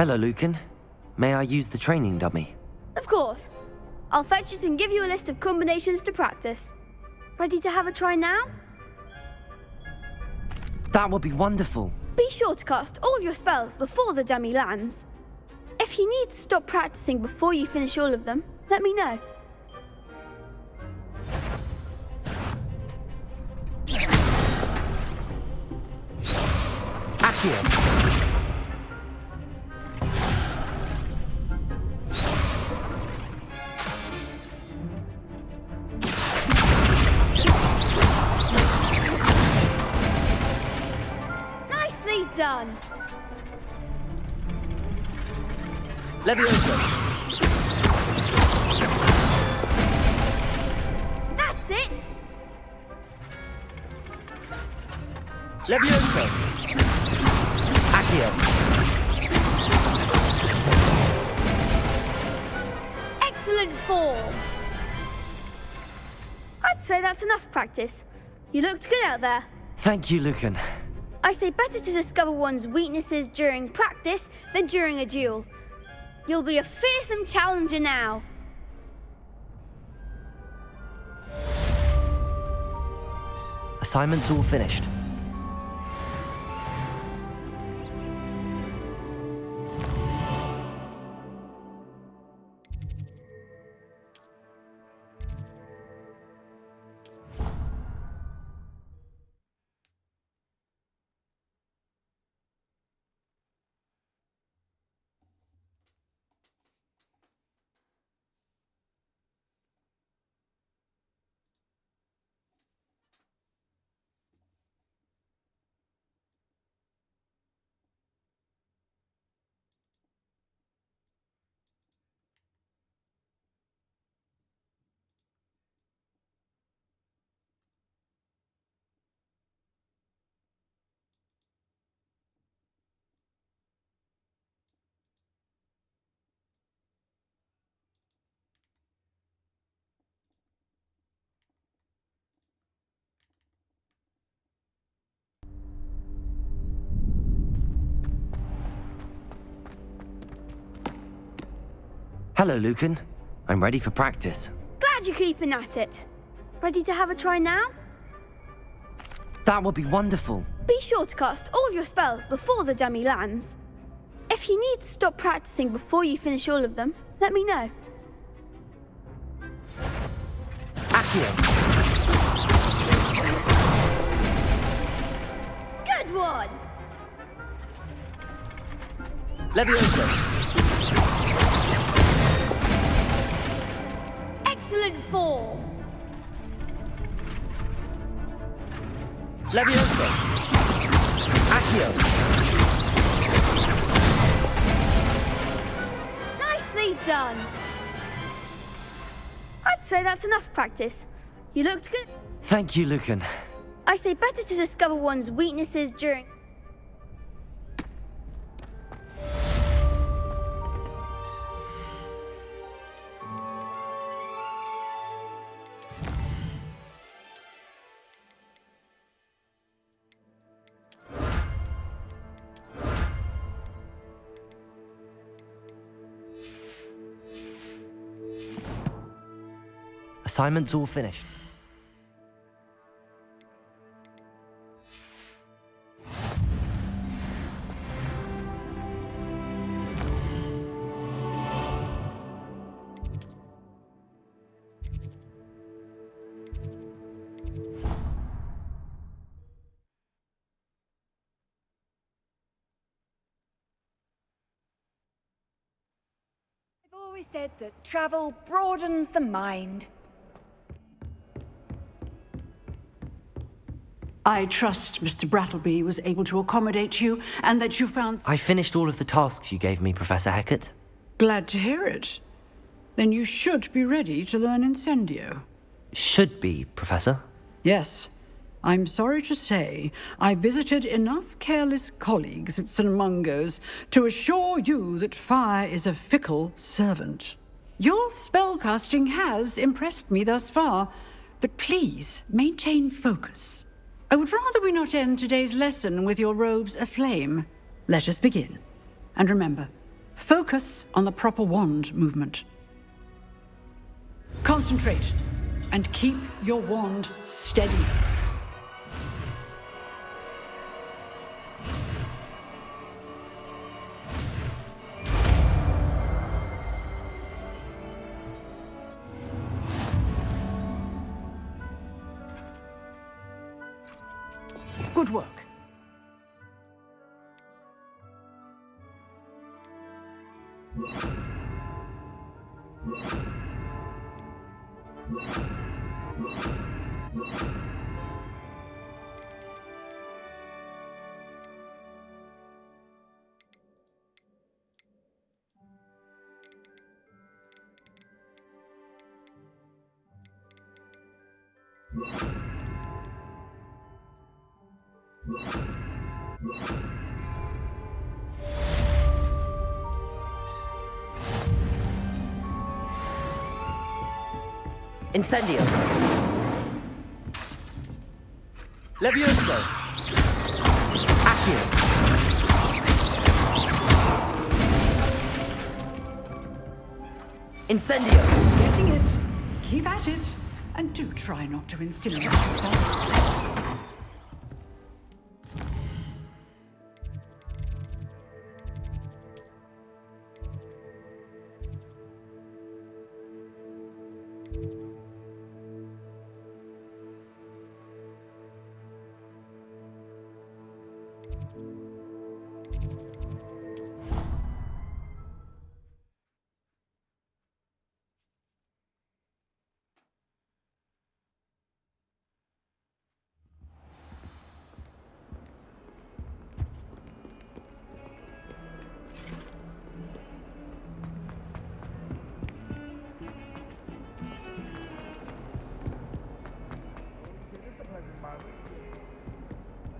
Hello, Lucan. May I use the training dummy? Of course. I'll fetch it and give you a list of combinations to practice. Ready to have a try now? That would be wonderful. Be sure to cast all your spells before the dummy lands. If you need to stop practicing before you finish all of them, let me know. Accio. Nicely done. Leviosa. That's it. Leviosa. Accio. Excellent form. I'd say that's enough practice. You looked good out there. Thank you, Lucan. I say better to discover one's weaknesses during practice than during a duel. You'll be a fearsome challenger now. Assignment's all finished. Hello, Lucan. I'm ready for practice. Glad you're keeping at it. Ready to have a try now? That would be wonderful. Be sure to cast all your spells before the dummy lands. If you need to stop practicing before you finish all of them, let me know. Accio. Good one! Leviosa. Excellent form. Leviosa. Accio. Nicely done. I'd say that's enough practice. You looked good. Thank you, Lucan. I say better to discover one's weaknesses during... Assignment's all finished. I've always said that travel broadens the mind. I trust Mr. Brattleby was able to accommodate you, and that you found... I finished all of the tasks you gave me, Professor Hecat. Glad to hear it. Then you should be ready to learn Incendio. Should be, Professor. Yes. I'm sorry to say, I visited enough careless colleagues at St. Mungo's to assure you that fire is a fickle servant. Your spellcasting has impressed me thus far, but please maintain focus. I would rather we not end today's lesson with your robes aflame. Let us begin. And remember, Focus on the proper wand movement. Concentrate and keep your wand steady. Good work. Incendio. Levioso. Accio. Incendio. Getting it. Keep at it. And do try not to incinerate yourself.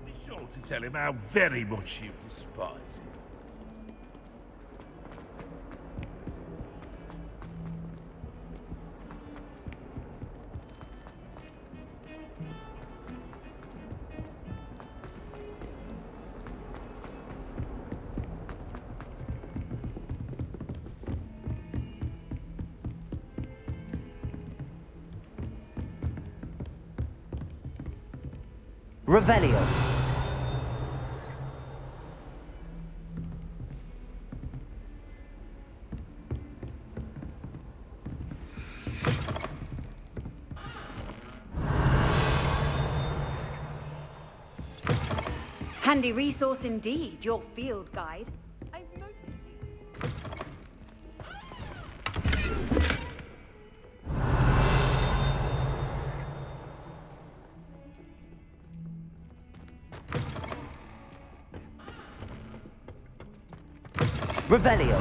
Be sure to tell him how very much you despise him. Revelio. Handy resource indeed, your field guide. Revelio.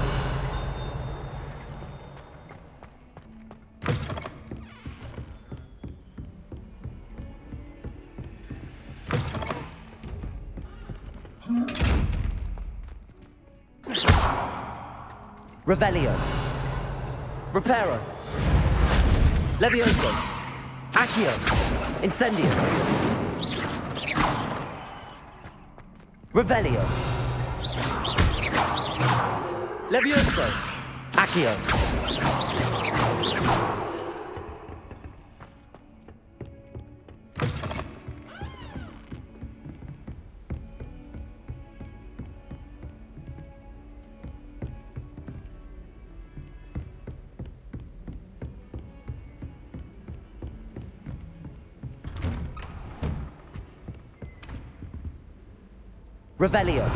Revelio. Reparo. Levioso. Accio. Incendio. Revelio. Levioso. Accio. Revelio.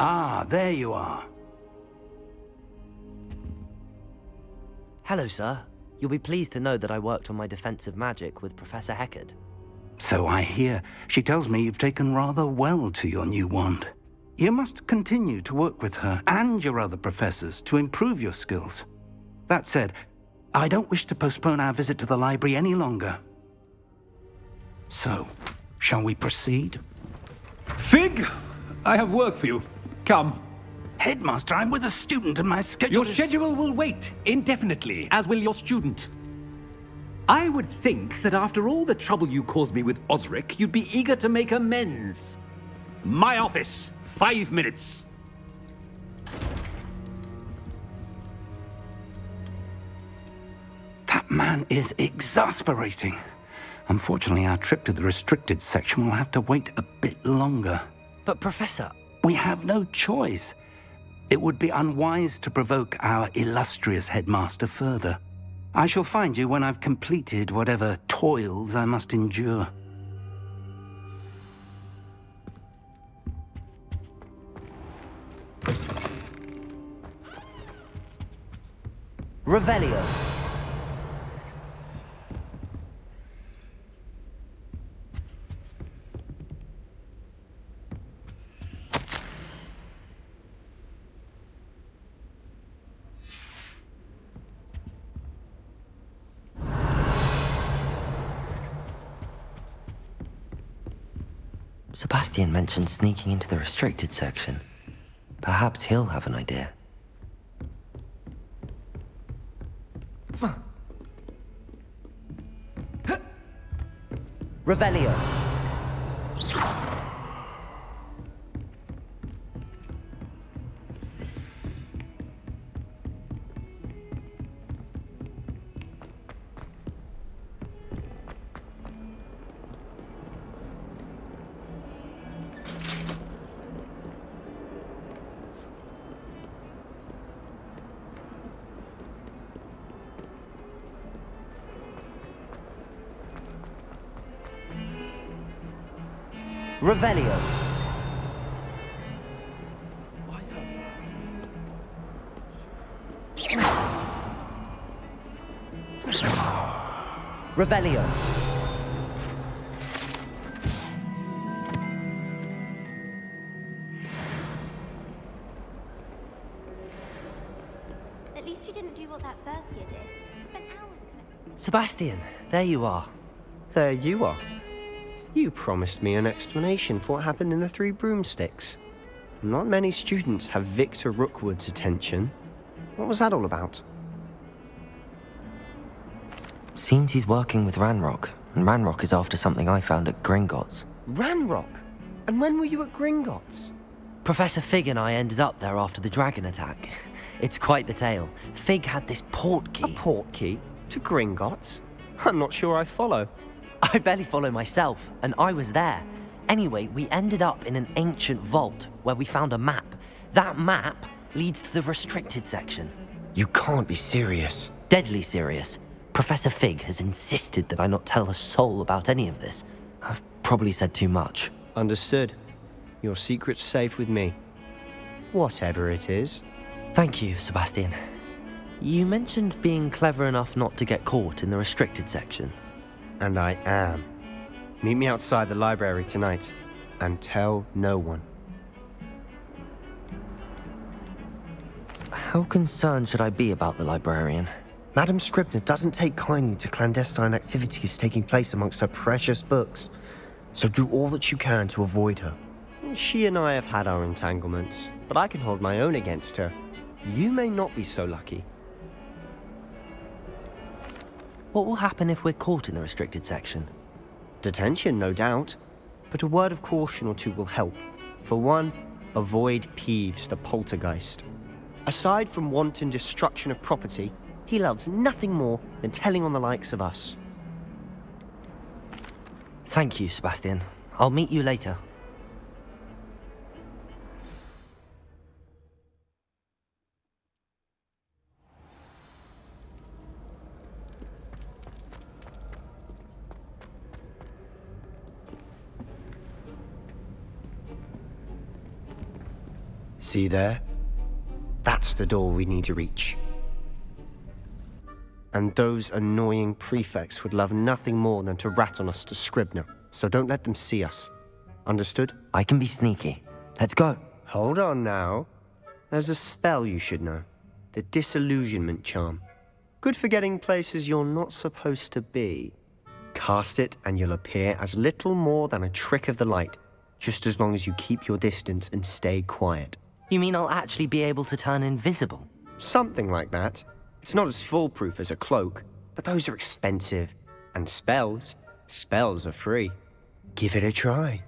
Ah, there you are. Hello, sir. You'll be pleased to know that I worked on my defensive magic with Professor Heckard. So I hear. She tells me you've taken rather well to your new wand. You must continue to work with her and your other professors to improve your skills. That said, I don't wish to postpone our visit to the library any longer. So, shall we proceed? Fig, I have work for you. Come. Headmaster, I'm with a student and my schedule Your schedule will wait indefinitely, as will your student. I would think that after all the trouble you caused me with Osric, you'd be eager to make amends. My office, 5 minutes. That man is exasperating. Unfortunately, our trip to the restricted section will have to wait a bit longer. But Professor... We have no choice. It would be unwise to provoke our illustrious headmaster further. I shall find you when I've completed whatever toils I must endure. Revelio. Sebastian mentioned sneaking into the restricted section. Perhaps he'll have an idea. Revelio. Revelio. Revelio. At least you didn't do what that first year did. Spent hours connecting. Sebastian, there you are. There you are. You promised me an explanation for what happened in the Three Broomsticks. Not many students have Victor Rookwood's attention. What was that all about? Seems he's working with Ranrock, and Ranrock is after something I found at Gringotts. Ranrock? And when were you at Gringotts? Professor Fig and I ended up there after the dragon attack. It's quite the tale. Fig had this port key. A port key? To Gringotts? I'm not sure I follow. I barely follow myself, and I was there. Anyway, we ended up in an ancient vault where we found a map. That map leads to the restricted section. You can't be serious. Deadly serious. Professor Fig has insisted that I not tell a soul about any of this. I've probably said too much. Understood. Your secret's safe with me. Whatever it is. Thank you, Sebastian. You mentioned being clever enough not to get caught in the restricted section. And I am. Meet me outside the library tonight, and tell no one. How concerned should I be about the librarian? Madam Scribner doesn't take kindly to clandestine activities taking place amongst her precious books, so do all that you can to avoid her. She and I have had our entanglements, but I can hold my own against her. You may not be so lucky. What will happen if we're caught in the restricted section? Detention, no doubt, but a word of caution or two will help. For one, avoid Peeves, the poltergeist. Aside from wanton destruction of property, he loves nothing more than telling on the likes of us. Thank you, Sebastian. I'll meet you later. See there? That's the door we need to reach. And those annoying prefects would love nothing more than to rat on us to Scribner, so don't let them see us. Understood? I can be sneaky. Let's go. Hold on now. There's a spell you should know. The Disillusionment Charm. Good for getting places you're not supposed to be. Cast it and you'll appear as little more than a trick of the light, just as long as you keep your distance and stay quiet. You mean I'll actually be able to turn invisible? Something like that. It's not as foolproof as a cloak, but those are expensive. And spells are free. Give it a try.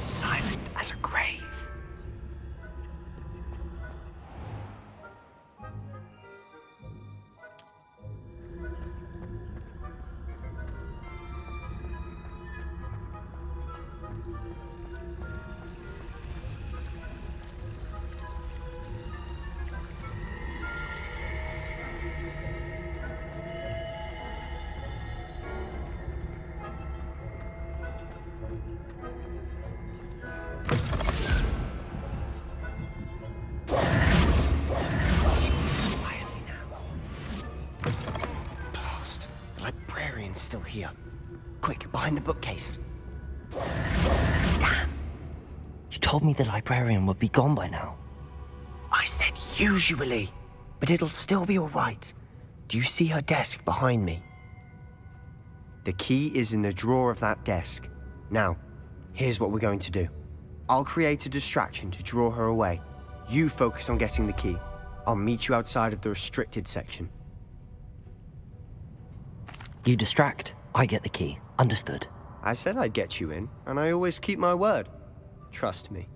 Silent as a grave. Still here. Quick, behind the bookcase. Damn. You told me the librarian would be gone by now. I said usually, but it'll still be all right. Do you see her desk behind me? The key is in the drawer of that desk. Now, here's what we're going to do. I'll create a distraction to draw her away. You focus on getting the key. I'll meet you outside of the restricted section. You distract, I get the key. Understood. I said I'd get you in, and I always keep my word. Trust me.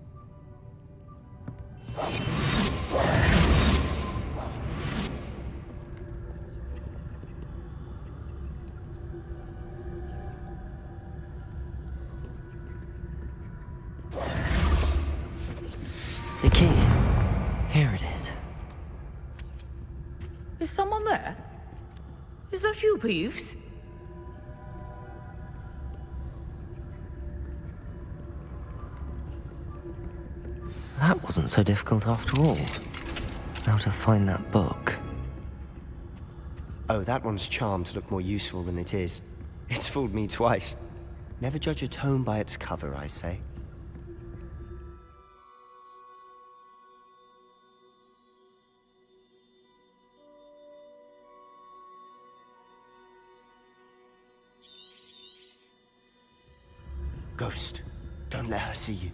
The key. Here it is. Is someone there? Is that you, Peeves? That wasn't so difficult after all. How to find that book. Oh, that one's charmed to look more useful than it is. It's fooled me twice. Never judge a tome by its cover, I say. Ghost, don't let her see you.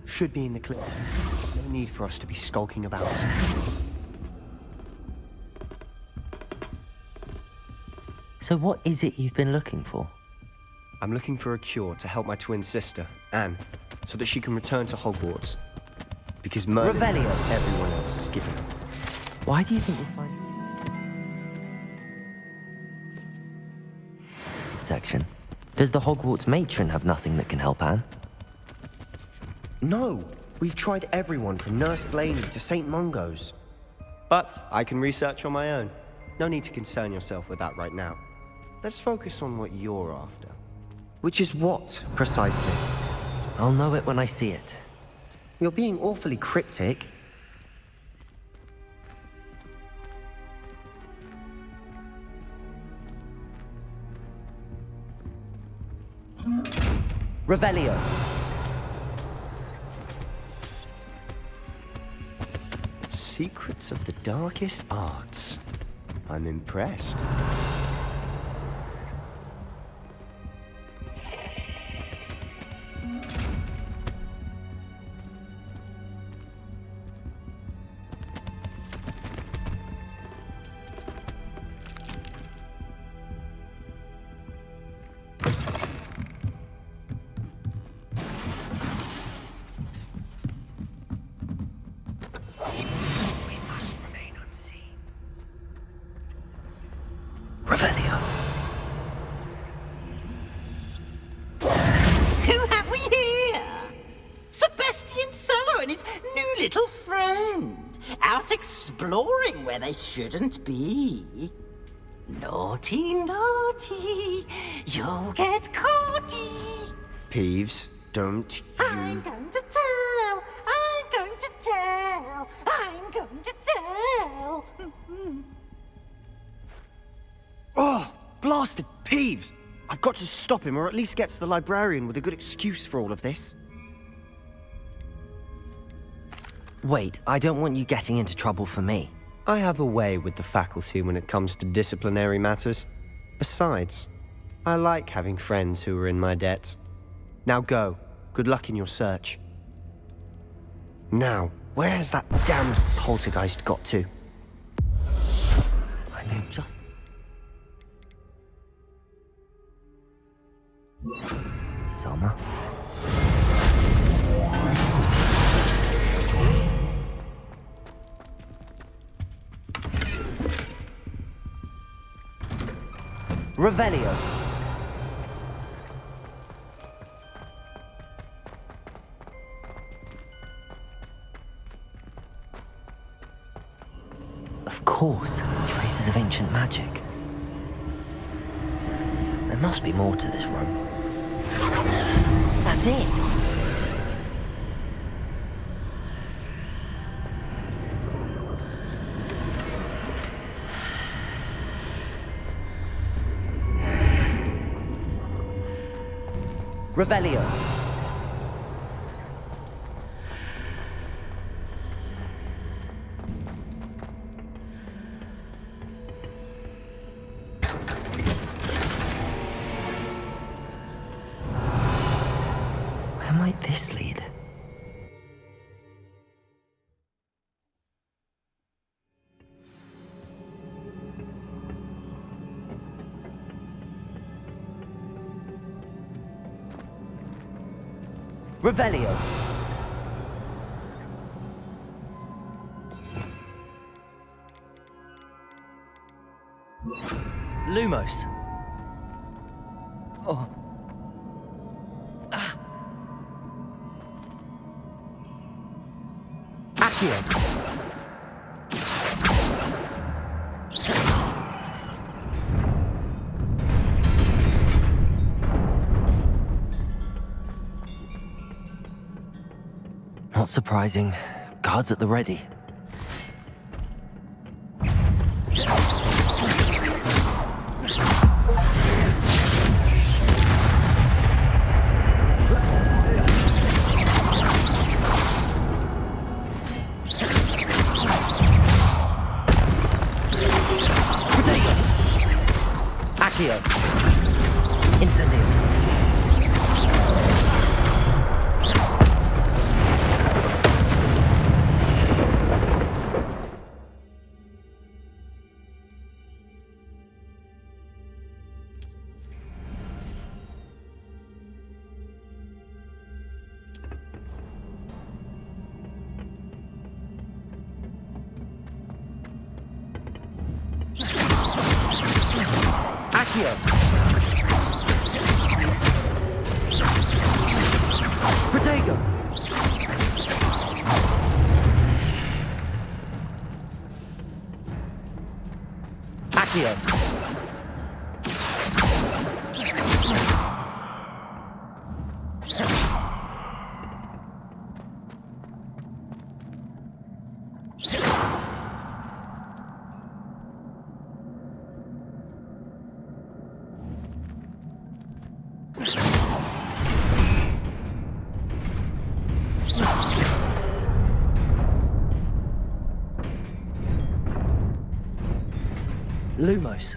Should be in the clip. There's no need for us to be skulking about. So what is it you've been looking for? I'm looking for a cure to help my twin sister, Anne, so that she can return to Hogwarts. Because murder is everyone else is given. Why do you think we'll find... Section. Does the Hogwarts matron have nothing that can help Anne? No, we've tried everyone from Nurse Blaney to St. Mungo's. But I can research on my own. No need to concern yourself with that right now. Let's focus on what you're after. Which is what, precisely? I'll know it when I see it. You're being awfully cryptic. Revelio. Secrets of the darkest arts. I'm impressed. little friend, out exploring where they shouldn't be. Naughty, naughty, you'll get caughty. Peeves, don't I'm going to tell, I'm going to tell, I'm going to tell. Oh, blasted Peeves! I've got to stop him, or at least get to the librarian with a good excuse for all of this. Wait, I don't want you getting into trouble for me. I have a way with the faculty when it comes to disciplinary matters. Besides, I like having friends who are in my debt. Now go. Good luck in your search. Now, where has that damned poltergeist got to? I know just... Selma? Revelio. Of course, traces of ancient magic. There must be more to this room. That's it! Revelio. Where might this lead? Revelio. Lumos. Oh. Ah. Accio. Not surprising. Guards at the ready. Protego! Accio. Incendio. Accio. Protego. Accio. Lumos.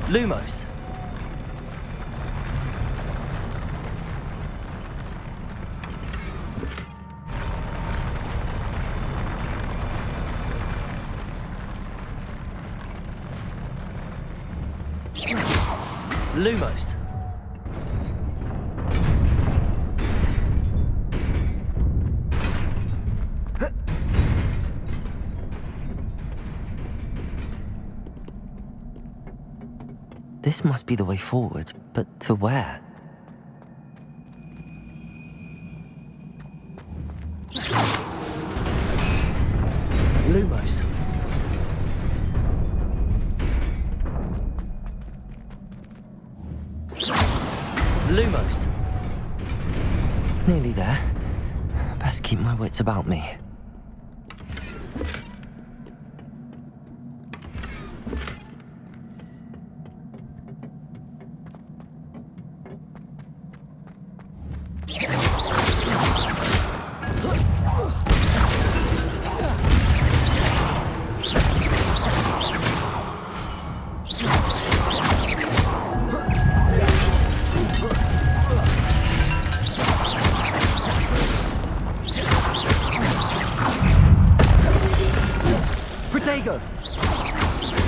Lumos. Lumos. This must be the way forward, but to where? Lumos. Lumos. Nearly there. Best keep my wits about me. Protego!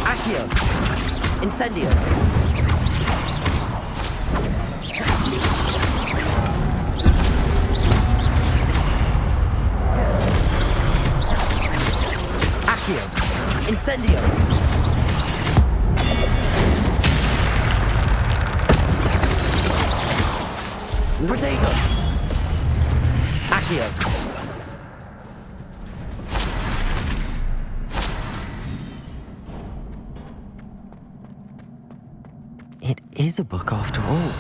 Accio! Incendio! Accio! Incendio! Protego! Accio! It is a book after all.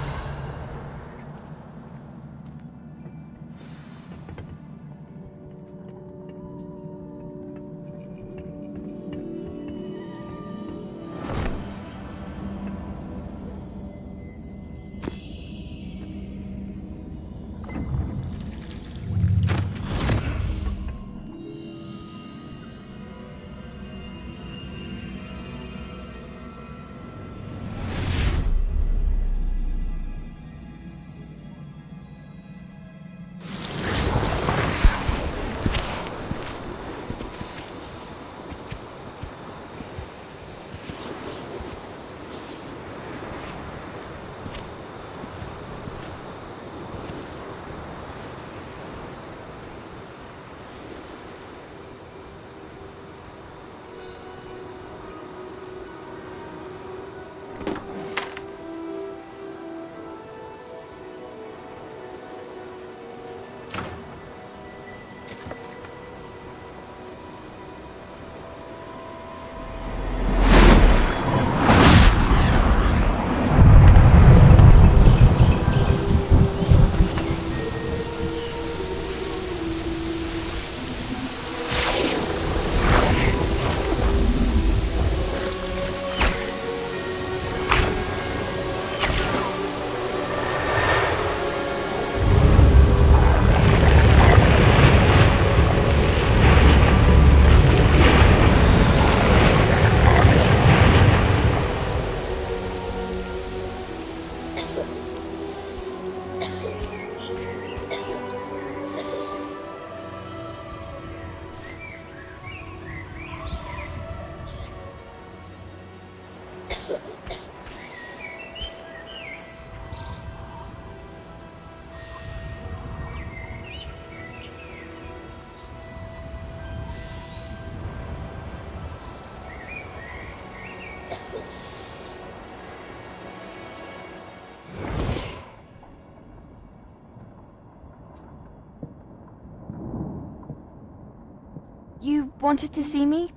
You wanted to see me?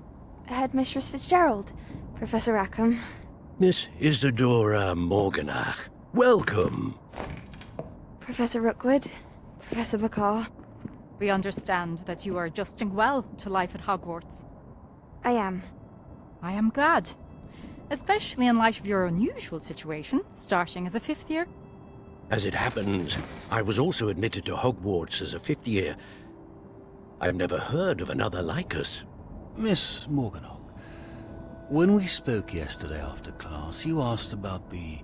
Headmistress Fitzgerald, Professor Rackham. Miss Isadora Morganach, welcome. Professor Rookwood, Professor Bakar. We understand that you are adjusting well to life at Hogwarts. I am. I am glad. Especially in light of your unusual situation, starting as a 5th year. As it happens, I was also admitted to Hogwarts as a 5th year. I've never heard of another like us. Miss Morganach, when we spoke yesterday after class, you asked about the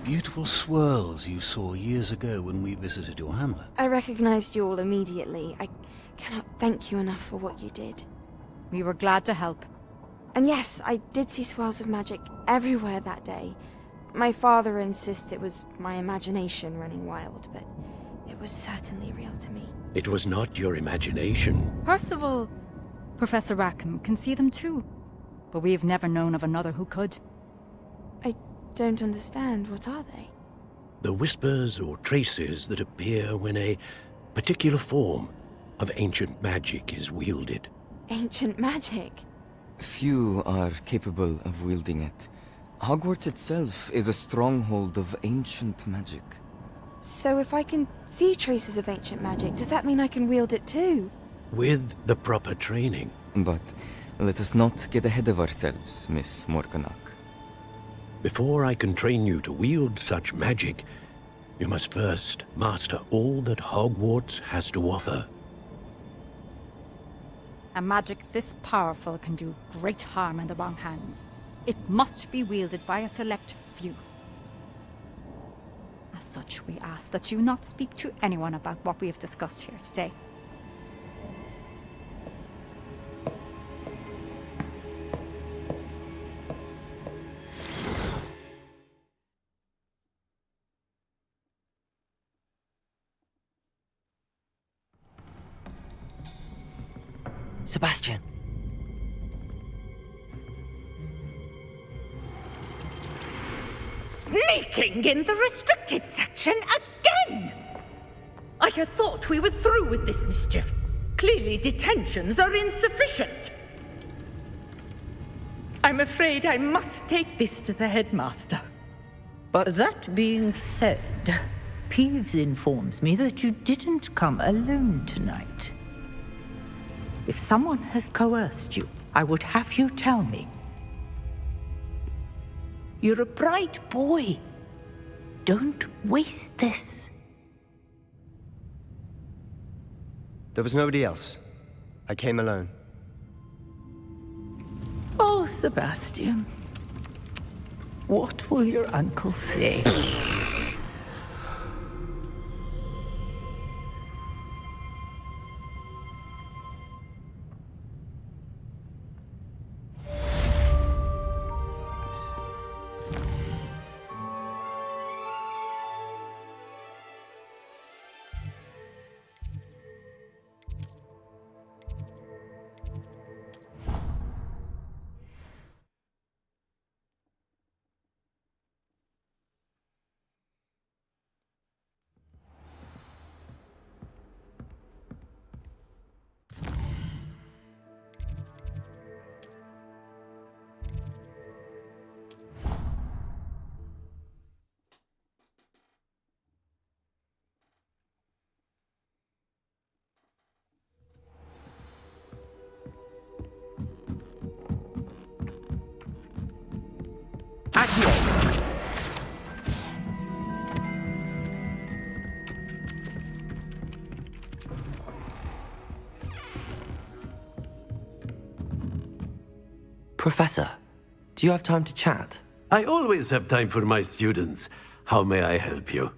beautiful swirls you saw years ago when we visited your hamlet. I recognized you all immediately. I cannot thank you enough for what you did. We were glad to help. And yes, I did see swirls of magic everywhere that day. My father insists it was my imagination running wild, but it was certainly real to me. It was not your imagination. Percival, Professor Rackham can see them too, but we have never known of another who could. I don't understand. What are they? The whispers or traces that appear when a particular form of ancient magic is wielded. Ancient magic? Few are capable of wielding it. Hogwarts itself is a stronghold of ancient magic. So if I can see traces of ancient magic, does that mean I can wield it too? With the proper training. But let us not get ahead of ourselves, Miss Morganach. Before I can train you to wield such magic, you must first master all that Hogwarts has to offer. A magic this powerful can do great harm in the wrong hands. It must be wielded by a select few. As such, we ask that you not speak to anyone about what we have discussed here today. Sebastian. Sneaking in the restricted section again! I had thought we were through with this mischief. Clearly detentions are insufficient. I'm afraid I must take this to the headmaster. But that being said, Peeves informs me that you didn't come alone tonight. If someone has coerced you, I would have you tell me. You're a bright boy. Don't waste this. There was nobody else. I came alone. Oh, Sebastian. What will your uncle say? Professor, do you have time to chat? I always have time for my students. How may I help you?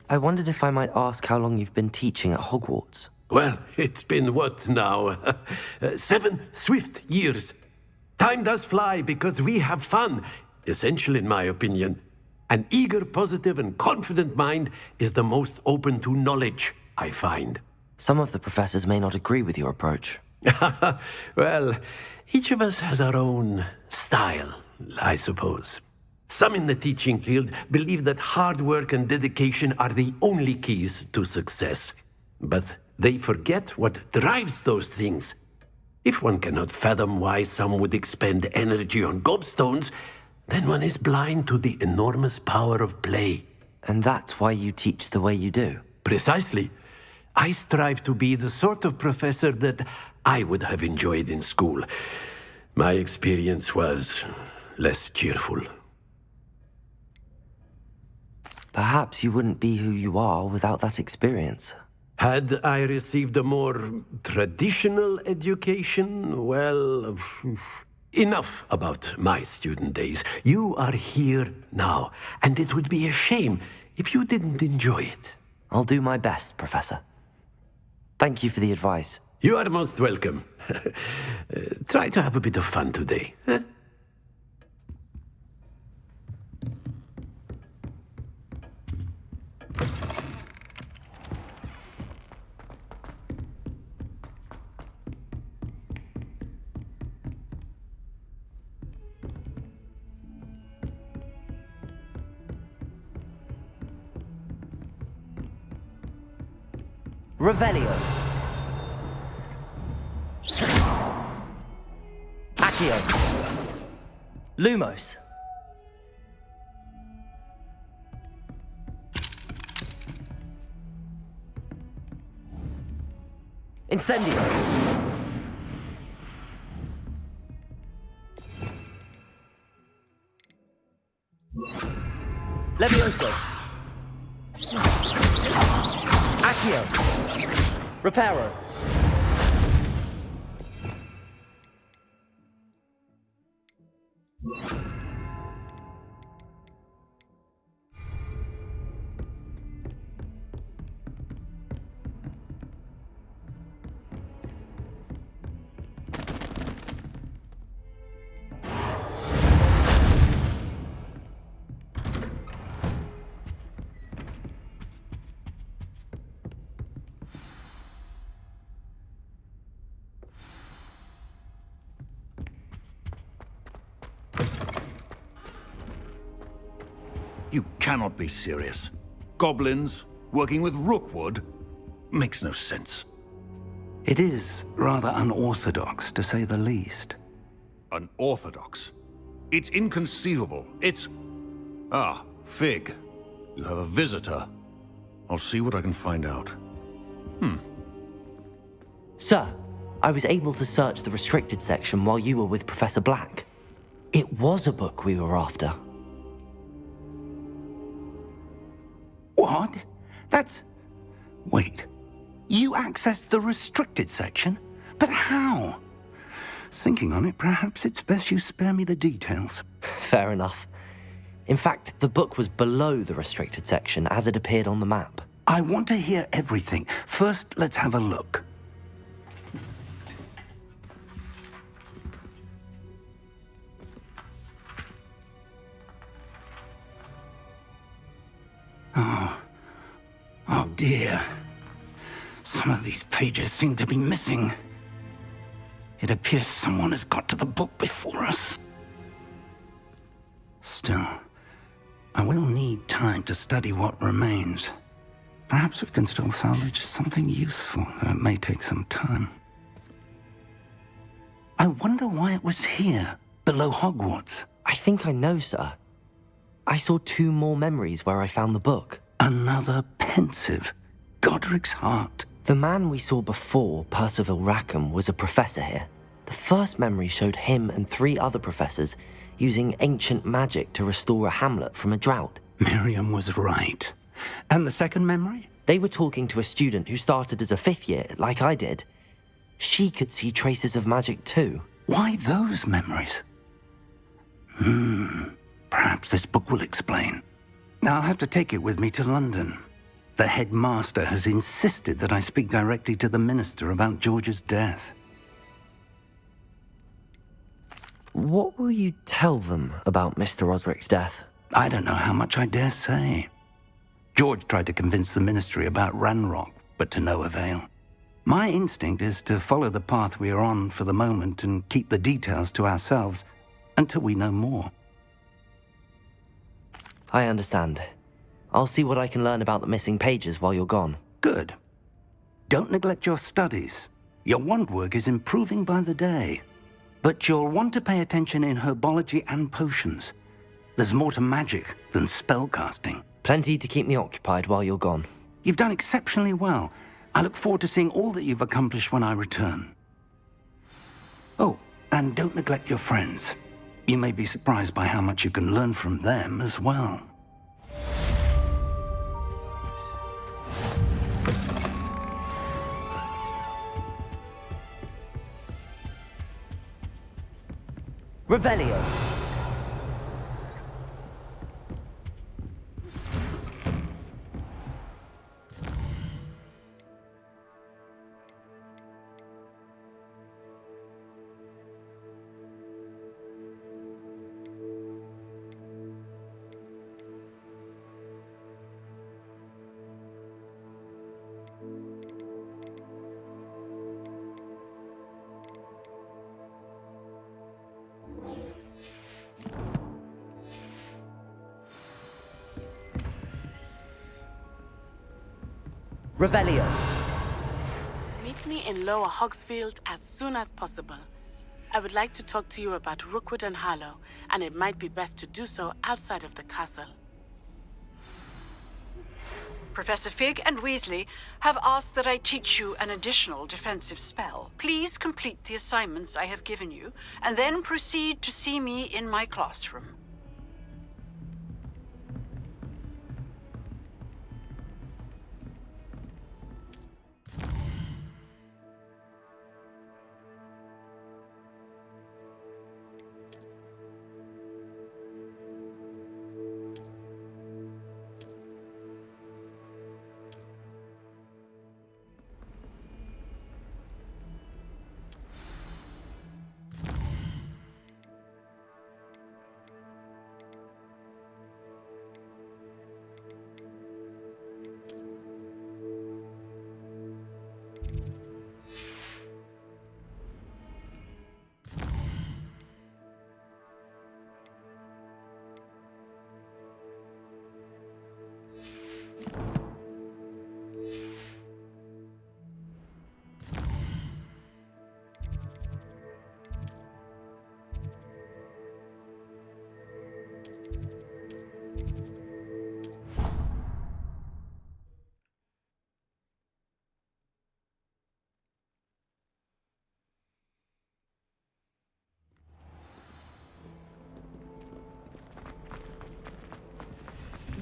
I wondered if I might ask how long you've been teaching at Hogwarts. Well, it's been what now? 7 swift years. Time does fly because we have fun. Essential in my opinion. An eager, positive, and confident mind is the most open to knowledge, I find. Some of the professors may not agree with your approach. Well, each of us has our own style, I suppose. Some in the teaching field believe that hard work and dedication are the only keys to success. But they forget what drives those things. If one cannot fathom why some would expend energy on gobstones, then one is blind to the enormous power of play. And that's why you teach the way you do? Precisely. I strive to be the sort of professor that I would have enjoyed in school. My experience was less cheerful. Perhaps you wouldn't be who you are without that experience. Had I received a more traditional education, well, enough about my student days. You are here now, and it would be a shame if you didn't enjoy it. I'll do my best, Professor. Thank you for the advice. You are most welcome. Try to have a bit of fun today. Huh? Revelio. Accio. Lumos. Incendio. Levioso. Accio. Reparo. You cannot be serious. Goblins working with Rookwood? Makes no sense. It is rather unorthodox, to say the least. Unorthodox? It's inconceivable. It's... Ah, Fig. You have a visitor. I'll see what I can find out. Sir, I was able to search the restricted section while you were with Professor Black. It was a book we were after. What? That's... Wait. You accessed the restricted section? But how? Thinking on it, perhaps it's best you spare me the details. Fair enough. In fact, the book was below the restricted section as it appeared on the map. I want to hear everything. First, let's have a look. Oh dear. Some of these pages seem to be missing. It appears someone has got to the book before us. Still, I will need time to study what remains. Perhaps we can still salvage something useful, though it may take some time. I wonder why it was here, below Hogwarts. I think I know, sir. I saw 2 more memories where I found the book. Another pensive. Godric's heart. The man we saw before, Percival Rackham, was a professor here. The first memory showed him and 3 other professors using ancient magic to restore a hamlet from a drought. Miriam was right. And the second memory? They were talking to a student who started as a 5th year, like I did. She could see traces of magic too. Why those memories? Perhaps this book will explain. I'll have to take it with me to London. The headmaster has insisted that I speak directly to the minister about George's death. What will you tell them about Mr. Osric's death? I don't know how much I dare say. George tried to convince the ministry about Ranrock, but to no avail. My instinct is to follow the path we are on for the moment and keep the details to ourselves until we know more. I understand. I'll see what I can learn about the missing pages while you're gone. Good. Don't neglect your studies. Your wand work is improving by the day. But you'll want to pay attention in herbology and potions. There's more to magic than spellcasting. Plenty to keep me occupied while you're gone. You've done exceptionally well. I look forward to seeing all that you've accomplished when I return. Oh, and don't neglect your friends. You may be surprised by how much you can learn from them as well. Revelio. Revelio. Meet me in Lower Hogsfield as soon as possible. I would like to talk to you about Rookwood and Harlow, and it might be best to do so outside of the castle. Professor Fig and Weasley have asked that I teach you an additional defensive spell. Please complete the assignments I have given you, and then proceed to see me in my classroom.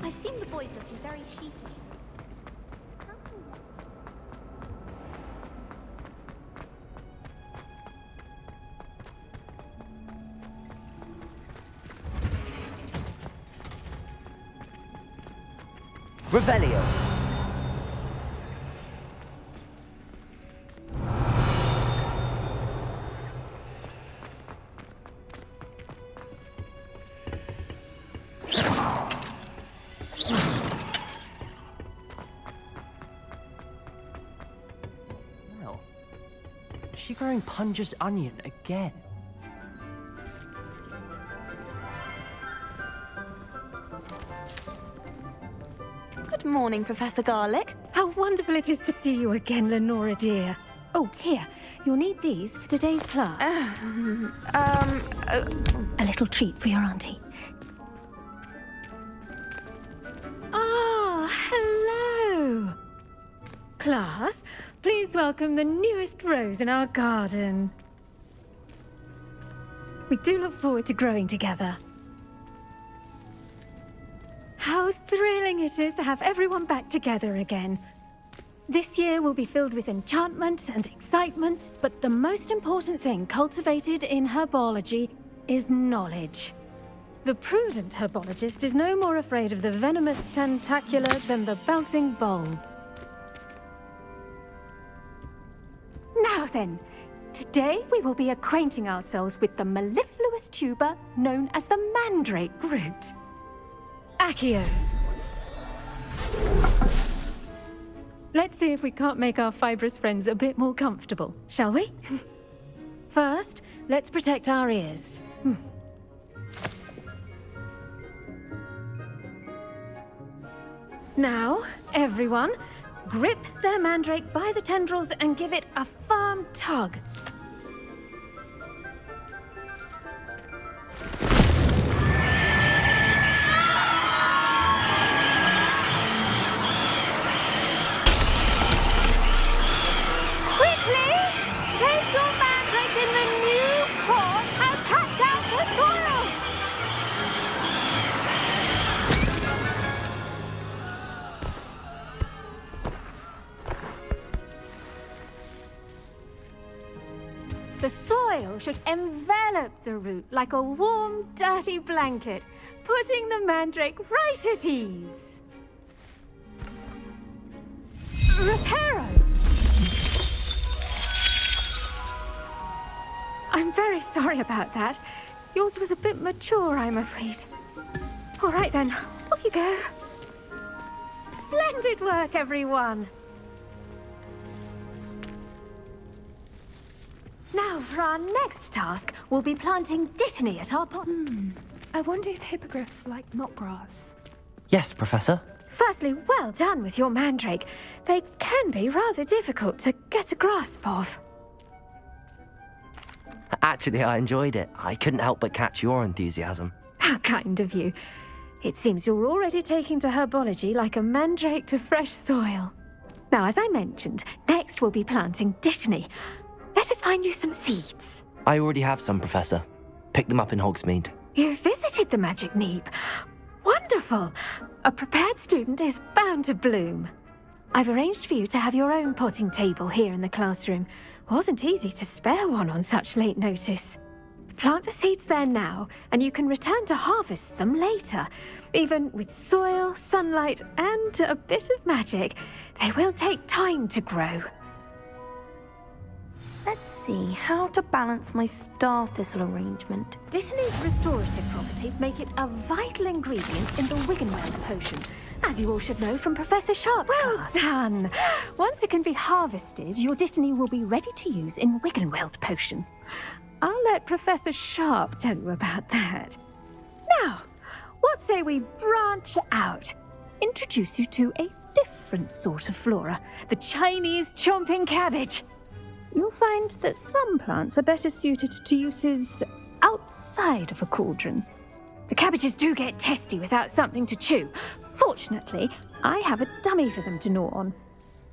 I've seen the boys looking very sheepish. Revelio. Well, is she growing Punja's onion again? Good morning, Professor Garlick. How wonderful it is to see you again, Lenora dear. Oh, here. You'll need these for today's class. A little treat for your auntie. Ah, hello. Class, please welcome the newest rose in our garden. We do look forward to growing together. How thrilling it is to have everyone back together again. This year will be filled with enchantment and excitement, but the most important thing cultivated in herbology is knowledge. The prudent herbologist is no more afraid of the venomous tentacular than the bouncing bulb. Now then, today we will be acquainting ourselves with the mellifluous tuber known as the mandrake root. Accio. Let's see if we can't make our fibrous friends a bit more comfortable, shall we? First, let's protect our ears. Now, everyone, grip their mandrake by the tendrils and give it a firm tug. Quickly! Place your mandrake in the new core and cut down the soil! The soil should envelop the root like a warm, dirty blanket, putting the mandrake right at ease. Reparo! I'm very sorry about that. Yours was a bit mature, I'm afraid. All right then, off you go. Splendid work, everyone. Now, for our next task, we'll be planting dittany at our pot. I wonder if hippogriffs like knotgrass. Yes, Professor. Firstly, well done with your mandrake. They can be rather difficult to get a grasp of. Actually, I enjoyed it. I couldn't help but catch your enthusiasm. How kind of you. It seems you're already taking to herbology like a mandrake to fresh soil. Now, as I mentioned, next we'll be planting dittany. Let us find you some seeds. I already have some, Professor. Picked them up in Hogsmeade. You visited the Magic Neep. Wonderful! A prepared student is bound to bloom. I've arranged for you to have your own potting table here in the classroom. Wasn't easy to spare one on such late notice. Plant the seeds there now, and you can return to harvest them later. Even with soil, sunlight, and a bit of magic, they will take time to grow. Let's see how to balance my star thistle arrangement. Dittany's restorative properties make it a vital ingredient in the Wiggenweld potion, as you all should know from Professor Sharp's class. Well done! Once it can be harvested, your Dittany will be ready to use in Wiggenweld potion. I'll let Professor Sharp tell you about that. Now, what say we branch out? Introduce you to a different sort of flora, the Chinese chomping cabbage. You'll find that some plants are better suited to uses outside of a cauldron. The cabbages do get testy without something to chew. Fortunately, I have a dummy for them to gnaw on.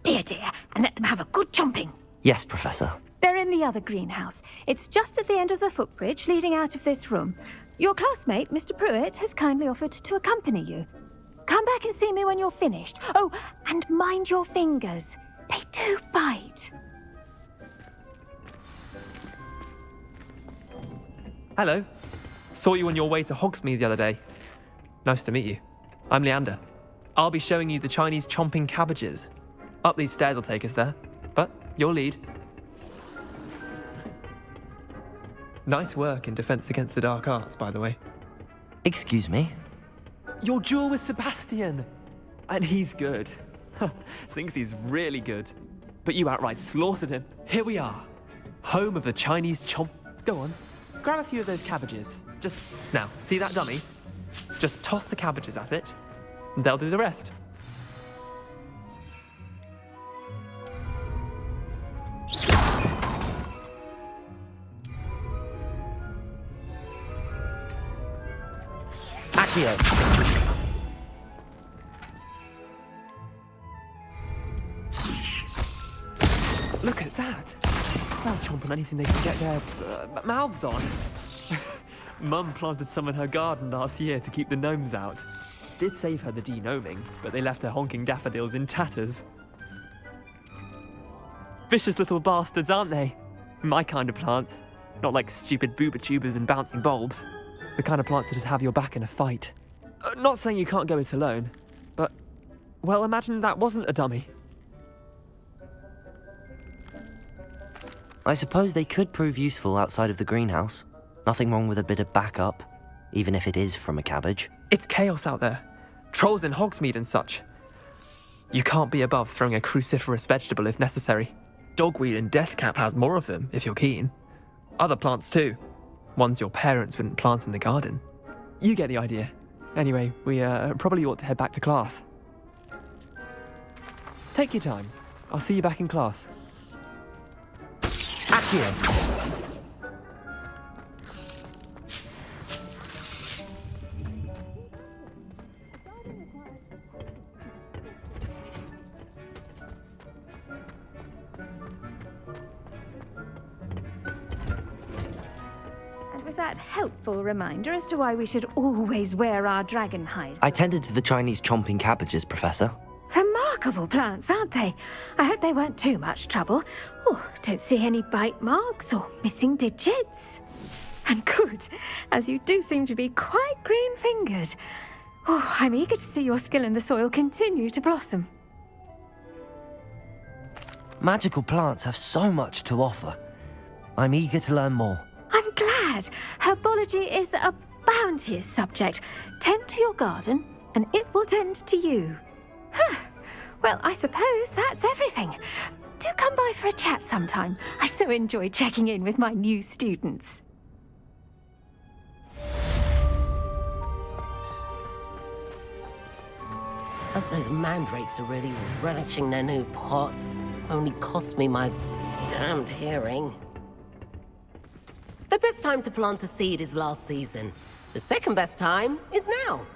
Be a dear and let them have a good chomping. Yes, Professor. They're in the other greenhouse. It's just at the end of the footbridge leading out of this room. Your classmate, Mr. Pruitt, has kindly offered to accompany you. Come back and see me when you're finished. Oh, and mind your fingers. They do bite. Hello. Saw you on your way to Hogsmeade the other day. Nice to meet you. I'm Leander. I'll be showing you the Chinese chomping cabbages. Up these stairs will take us there, but your lead. Nice work in Defense Against the Dark Arts, by the way. Excuse me? Your duel with Sebastian! And he's good. Thinks he's really good. But you outright slaughtered him. Here we are. Home of the Chinese chomp... Go on. Grab a few of those cabbages. Just... Now, see that dummy? Just toss the cabbages at it, and they'll do the rest. Accio! Look at that! They'll chomp on anything they can get their mouths on. Mum planted some in her garden last year to keep the gnomes out. Did save her the de-gnoming, but they left her honking daffodils in tatters. Vicious little bastards, aren't they? My kind of plants. Not like stupid booba tubers and bouncing bulbs. The kind of plants that'd have your back in a fight. Not saying you can't go it alone, but... Well, imagine that wasn't a dummy. I suppose they could prove useful outside of the greenhouse. Nothing wrong with a bit of backup, even if it is from a cabbage. It's chaos out there. Trolls in Hogsmeade and such. You can't be above throwing a cruciferous vegetable if necessary. Dogweed and deathcap has more of them, if you're keen. Other plants too. Ones your parents wouldn't plant in the garden. You get the idea. Anyway, we probably ought to head back to class. Take your time. I'll see you back in class. Accio! That helpful reminder as to why we should always wear our dragon hide. I tended to the Chinese chomping cabbages, Professor. Remarkable plants, aren't they? I hope they weren't too much trouble. Oh, don't see any bite marks or missing digits. And good, as you do seem to be quite green-fingered. Oh, I'm eager to see your skill in the soil continue to blossom. Magical plants have so much to offer. I'm eager to learn more. I'm glad. Herbology is a bounteous subject. Tend to your garden, and it will tend to you. Well, I suppose that's everything. Do come by for a chat sometime. I so enjoy checking in with my new students. Hope those mandrakes are really relishing their new pots. Only cost me my damned hearing. The best time to plant a seed is last season. The second best time is now.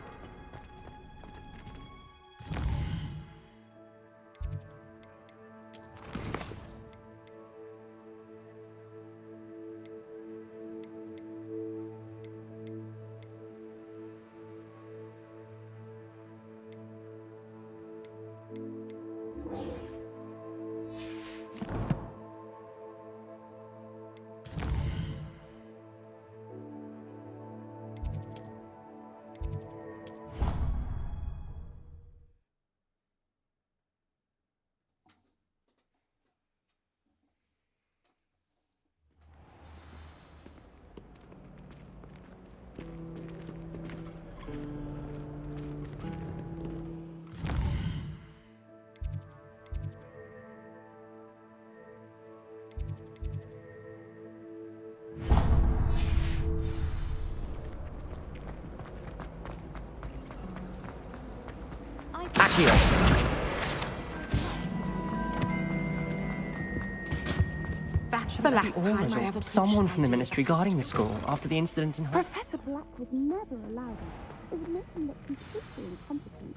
That's the last time I ever someone from the ministry guarding the school after the incident in Professor Black would never allow that. It would make him look completely incompetent.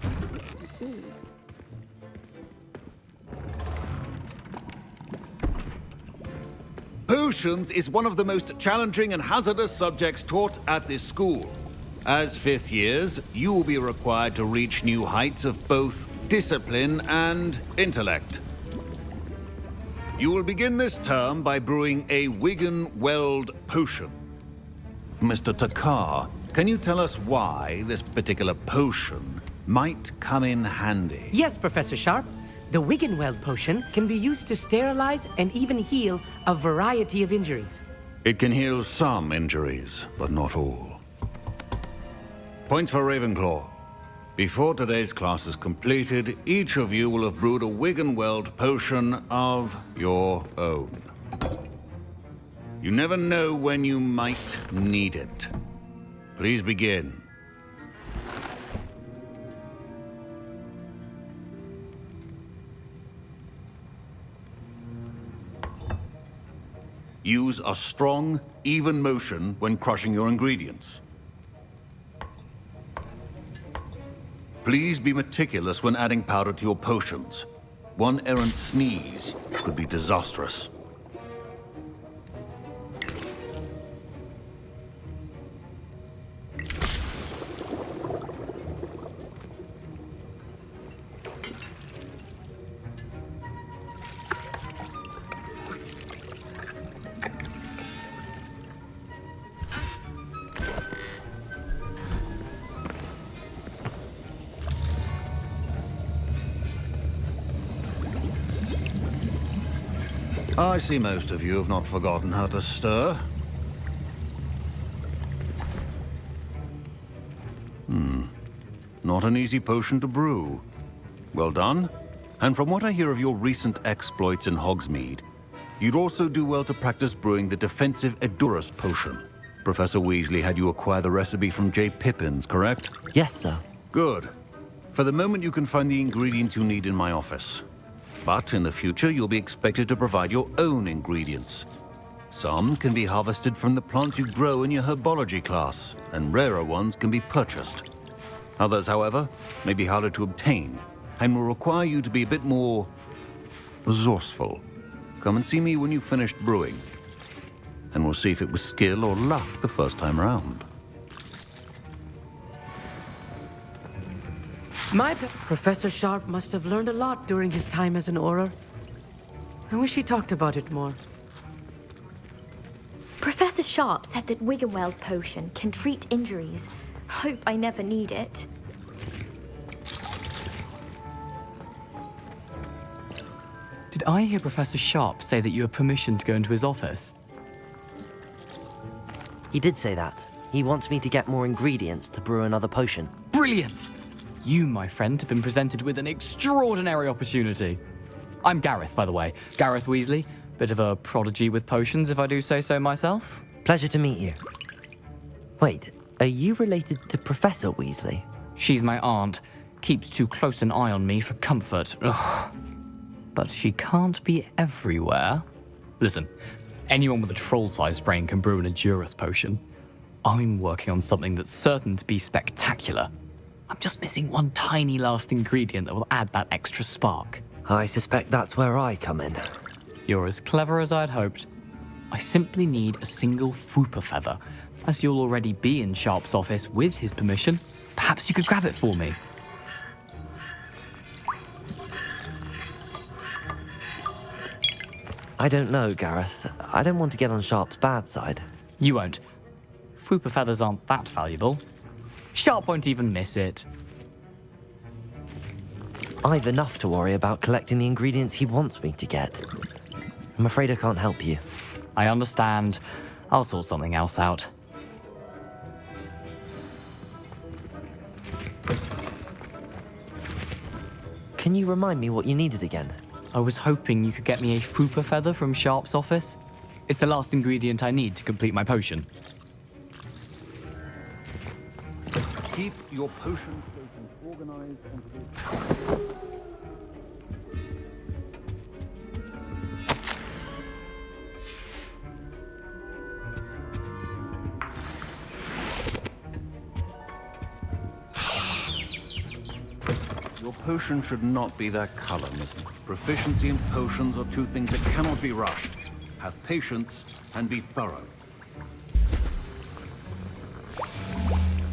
Potions is one of the most challenging and hazardous subjects taught at this school. As fifth years, you will be required to reach new heights of both discipline and intellect. You will begin this term by brewing a Wigan-Weld potion. Mr. Takar, can you tell us why this particular potion might come in handy? Yes, Professor Sharp. The Wigan-Weld potion can be used to sterilize and even heal a variety of injuries. It can heal some injuries, but not all. Points for Ravenclaw. Before today's class is completed, each of you will have brewed a Wigan-Weld potion of your own. You never know when you might need it. Please begin. Use a strong, even motion when crushing your ingredients. Please be meticulous when adding powder to your potions. One errant sneeze could be disastrous. I see most of you have not forgotten how to stir. Not an easy potion to brew. Well done. And from what I hear of your recent exploits in Hogsmeade, you'd also do well to practice brewing the defensive Edurus potion. Professor Weasley had you acquire the recipe from J. Pippins, correct? Yes, sir. Good. For the moment, you can find the ingredients you need in my office. But in the future, you'll be expected to provide your own ingredients. Some can be harvested from the plants you grow in your herbology class, and rarer ones can be purchased. Others, however, may be harder to obtain, and will require you to be a bit more resourceful. Come and see me when you've finished brewing, and we'll see if it was skill or luck the first time round. Professor Sharp must have learned a lot during his time as an Auror. I wish he talked about it more. Professor Sharp said that Wigan-Weld potion can treat injuries. Hope I never need it. Did I hear Professor Sharp say that you have permission to go into his office? He did say that. He wants me to get more ingredients to brew another potion. Brilliant! You, my friend, have been presented with an extraordinary opportunity. I'm Gareth, by the way. Gareth Weasley. Bit of a prodigy with potions, if I do say so myself. Pleasure to meet you. Wait, are you related to Professor Weasley? She's my aunt. keeps too close an eye on me for comfort. Ugh. But she can't be everywhere. Listen, anyone with a troll-sized brain can brew an Edurus potion. I'm working on something that's certain to be spectacular. I'm just missing one tiny last ingredient that will add that extra spark. I suspect that's where I come in. You're as clever as I'd hoped. I simply need a single Fwooper feather. As you'll already be in Sharp's office with his permission, perhaps you could grab it for me. I don't know, Gareth. I don't want to get on Sharp's bad side. You won't. Fwooper feathers aren't that valuable. Sharp won't even miss it. I've enough to worry about collecting the ingredients he wants me to get. I'm afraid I can't help you. I understand. I'll sort something else out. Can you remind me what you needed again? I was hoping you could get me a Fwooper feather from Sharp's office. It's the last ingredient I need to complete my potion. Keep your potion stations organized and Your potion should not be that color, Miss. Proficiency in potions are two things that cannot be rushed. Have patience and be thorough.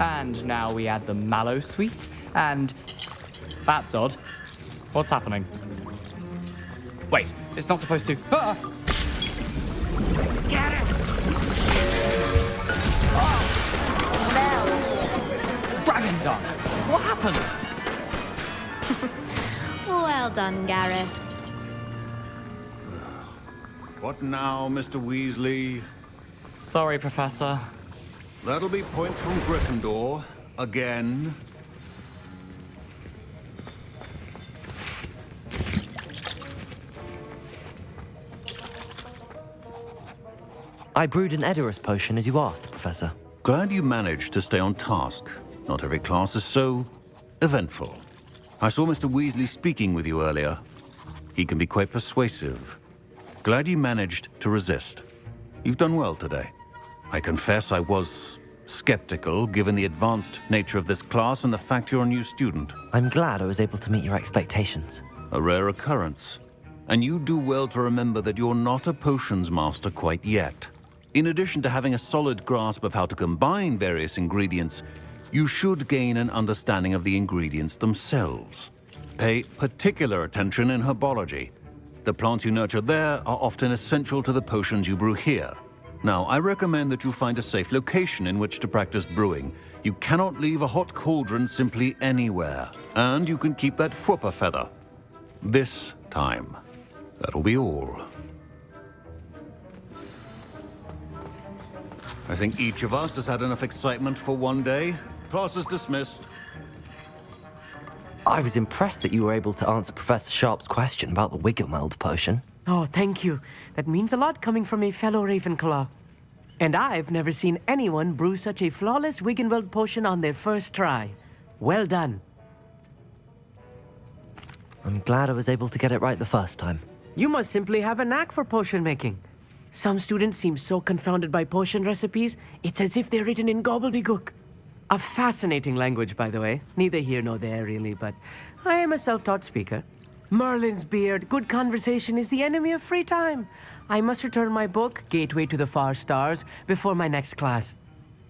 And now we add the mallow sweet, and... That's odd. What's happening? Wait, it's not supposed to... Ah! Get it! Oh! Dragon Dung! What happened? Well done, Gareth. What now, Mr. Weasley? Sorry, Professor. That'll be points from Gryffindor. Again. I brewed an Edurus potion as you asked, Professor. Glad you managed to stay on task. Not every class is so eventful. I saw Mr. Weasley speaking with you earlier. He can be quite persuasive. Glad you managed to resist. You've done well today. I confess I was skeptical, given the advanced nature of this class and the fact you're a new student. I'm glad I was able to meet your expectations. A rare occurrence. And you do well to remember that you're not a potions master quite yet. In addition to having a solid grasp of how to combine various ingredients, you should gain an understanding of the ingredients themselves. Pay particular attention in herbology. The plants you nurture there are often essential to the potions you brew here. Now, I recommend that you find a safe location in which to practice brewing. You cannot leave a hot cauldron simply anywhere. And you can keep that Fwooper feather. This time. That'll be all. I think each of us has had enough excitement for one day. Class is dismissed. I was impressed that you were able to answer Professor Sharp's question about the Wiggenweld potion. Oh, thank you. That means a lot coming from a fellow Ravenclaw. And I've never seen anyone brew such a flawless Wiggenweld potion on their first try. Well done. I'm glad I was able to get it right the first time. You must simply have a knack for potion making. Some students seem so confounded by potion recipes, it's as if they're written in gobbledygook. A fascinating language, by the way. Neither here nor there, really, but I am a self-taught speaker. Merlin's beard, good conversation is the enemy of free time. I must return my book, Gateway to the Far Stars, before my next class.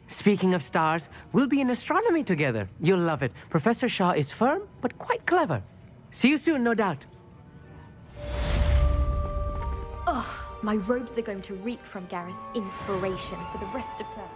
Speaking of stars, we'll be in astronomy together. You'll love it. Professor Shaw is firm, but quite clever. See you soon, no doubt. Ugh, my robes are going to reek from Gareth's inspiration for the rest of term.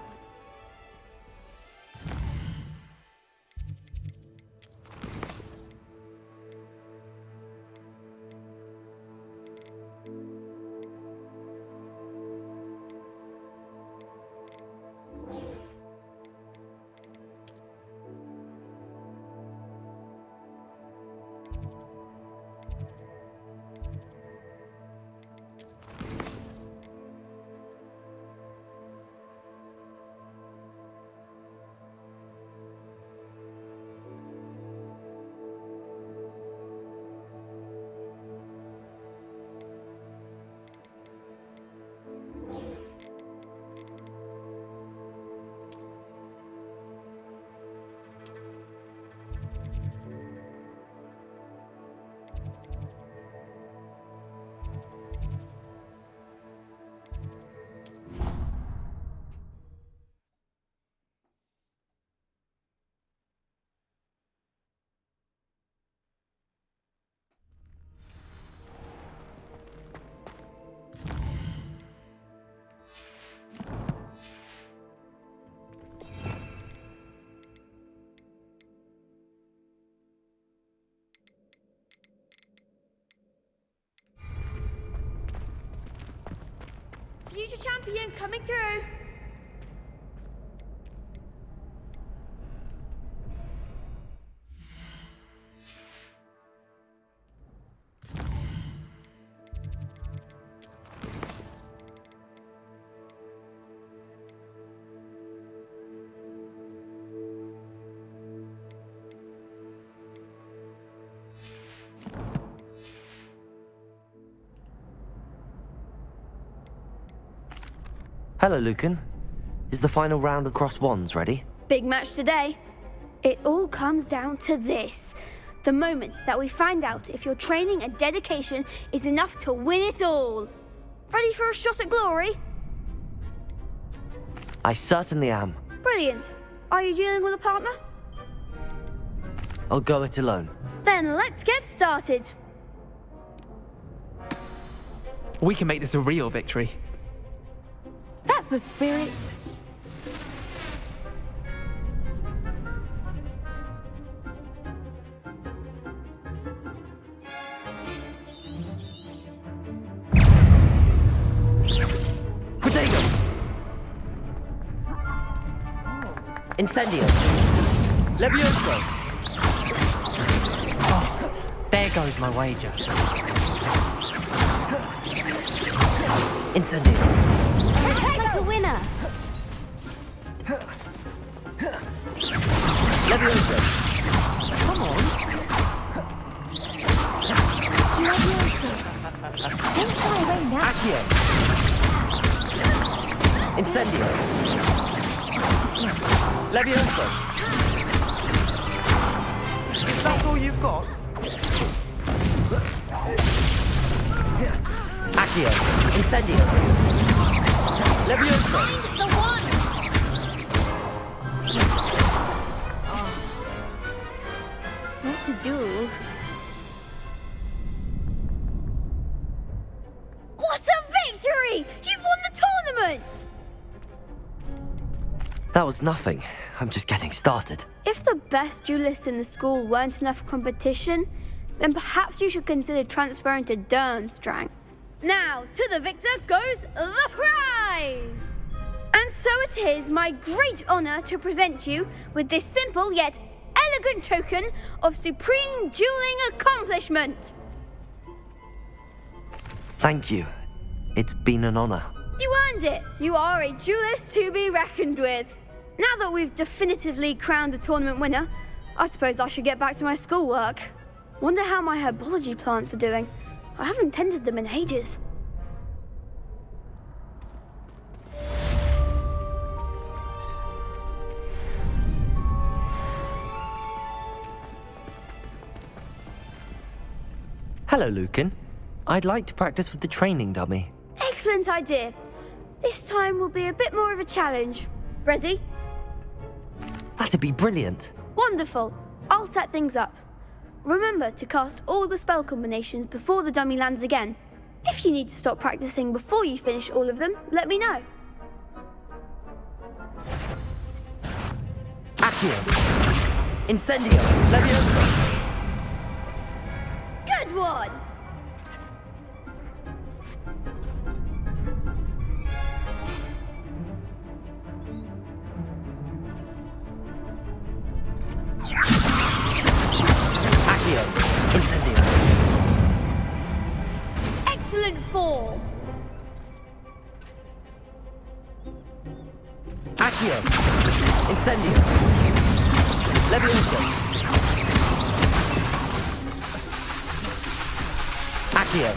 future champion coming through. Hello, Lucan. Is the final round of cross wands ready? Big match today. It all comes down to this. The moment that we find out if your training and dedication is enough to win it all. Ready for a shot at glory? I certainly am. Brilliant. Are you dealing with a partner? I'll go it alone. Then let's get started. We can make this a real victory. That's the spirit. Protego! Incendio! Levioso! Oh, there goes my wager. Incendio! Like a winner. Levioso! Come on. Levioso. Don't fly away now. Accio! Incendio! Levioso! Is that all you've got? Accio! Incendio! Levioso! Find the one. What to do? What a victory! You've won the tournament! That was nothing. I'm just getting started. If the best duelists in the school weren't enough for competition, then perhaps you should consider transferring to Durmstrang. Now, to the victor goes the prize! And so it is my great honor to present you with this simple yet elegant token of supreme dueling accomplishment. Thank you. It's been an honor. You earned it. You are a duelist to be reckoned with. Now that we've definitively crowned the tournament winner, I suppose I should get back to my schoolwork. Wonder how my herbology plants are doing. I haven't tended them in ages. Hello, Lucan. I'd like to practice with the training dummy. Excellent idea. This time will be a bit more of a challenge. Ready? That'd be brilliant. Wonderful. I'll set things up. Remember to cast all the spell combinations before the dummy lands again. If you need to stop practicing before you finish all of them, let me know. Accio! Incendio! Levioso! Good one! Accio! Incendio! Excellent form! Accio! Incendio! Levioso! Accio!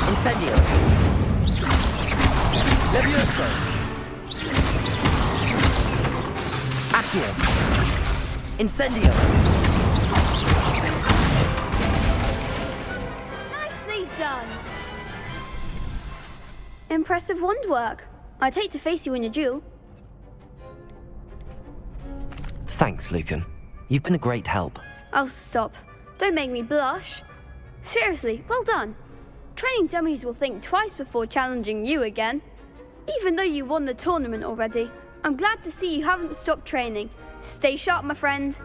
Incendio! Levioso! Accio! Incendio! Nicely done! Impressive wand work. I'd hate to face you in a duel. Thanks, Lucan. You've been a great help. Oh, stop. Don't make me blush. Seriously, well done. Training dummies will think twice before challenging you again. Even though you won the tournament already, I'm glad to see you haven't stopped training. Stay sharp, my friend.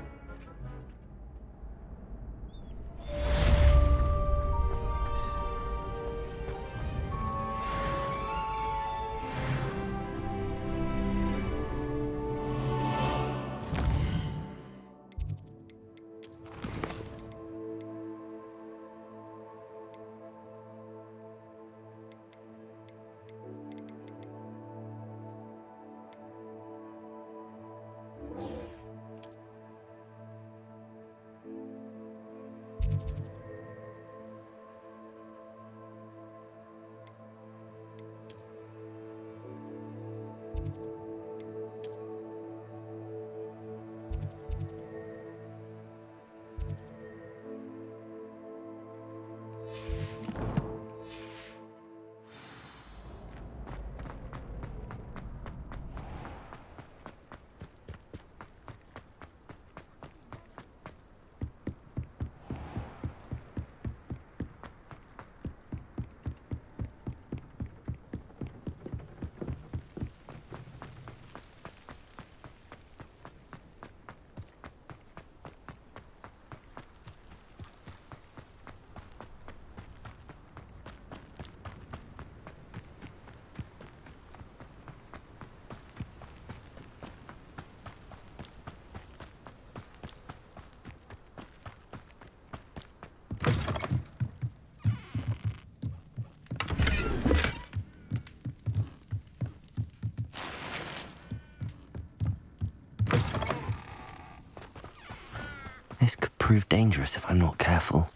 This could prove dangerous if I'm not careful.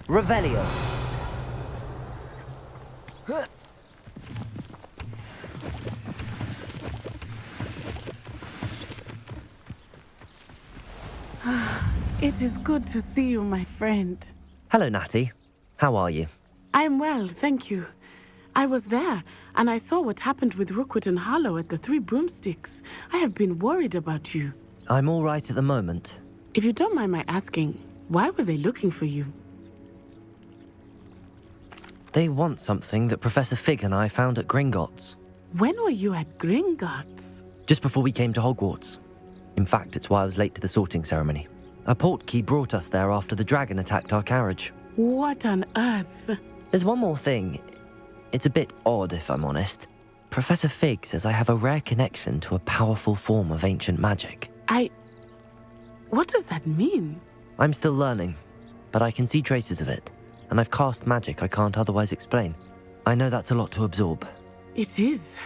Revelio. It is good to see you, my friend. Hello, Natty. How are you? I'm well, thank you. I was there, and I saw what happened with Rookwood and Harlow at the Three Broomsticks. I have been worried about you. I'm all right at the moment. If you don't mind my asking, why were they looking for you? They want something that Professor Fig and I found at Gringotts. When were you at Gringotts? Just before we came to Hogwarts. In fact, it's why I was late to the sorting ceremony. A portkey brought us there after the dragon attacked our carriage. What on earth? There's one more thing. It's a bit odd, if I'm honest. Professor Fig says I have a rare connection to a powerful form of ancient magic. What does that mean? I'm still learning, but I can see traces of it, and I've cast magic I can't otherwise explain. I know that's a lot to absorb. It is.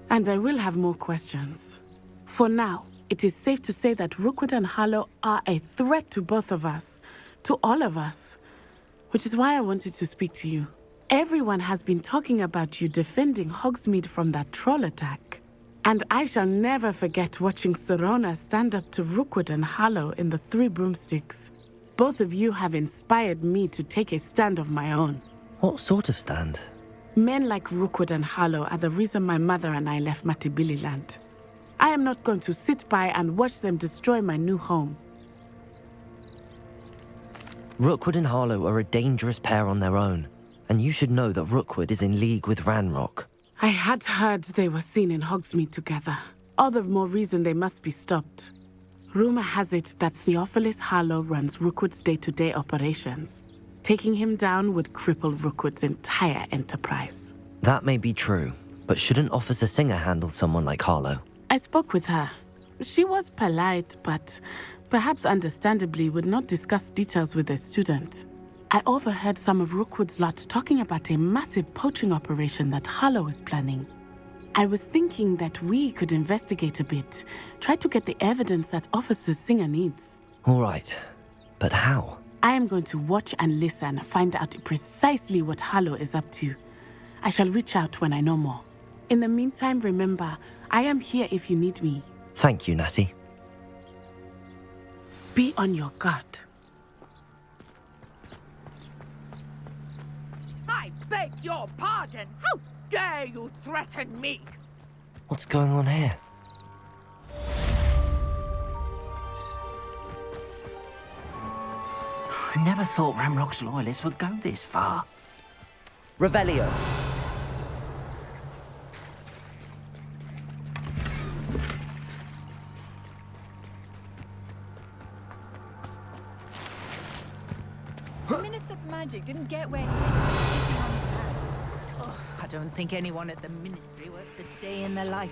And I will have more questions. For now, it is safe to say that Rookwood and Harlow are a threat to both of us, to all of us, which is why I wanted to speak to you. Everyone has been talking about you defending Hogsmeade from that troll attack. And I shall never forget watching Serona stand up to Rookwood and Harlow in the Three Broomsticks. Both of you have inspired me to take a stand of my own. What sort of stand? Men like Rookwood and Harlow are the reason my mother and I left Matabeleland. I am not going to sit by and watch them destroy my new home. Rookwood and Harlow are a dangerous pair on their own, and you should know that Rookwood is in league with Ranrock. I had heard they were seen in Hogsmeade together. All the more reason they must be stopped. Rumor has it that Theophilus Harlow runs Rookwood's day-to-day operations. Taking him down would cripple Rookwood's entire enterprise. That may be true, but shouldn't Officer Singer handle someone like Harlow? I spoke with her. She was polite, but perhaps understandably would not discuss details with a student. I overheard some of Rookwood's lot talking about a massive poaching operation that Harlow is planning. I was thinking that we could investigate a bit, try to get the evidence that Officer Singer needs. All right, but how? I am going to watch and listen, find out precisely what Harlow is up to. I shall reach out when I know more. In the meantime, remember, I am here if you need me. Thank you, Natty. Be on your guard. I beg your pardon. How dare you threaten me? What's going on here? I never thought Ramrock's loyalists would go this far. Revelio. The Minister for Magic didn't get where he was sitting on his hands. Oh, I don't think anyone at the Ministry works a day in their life.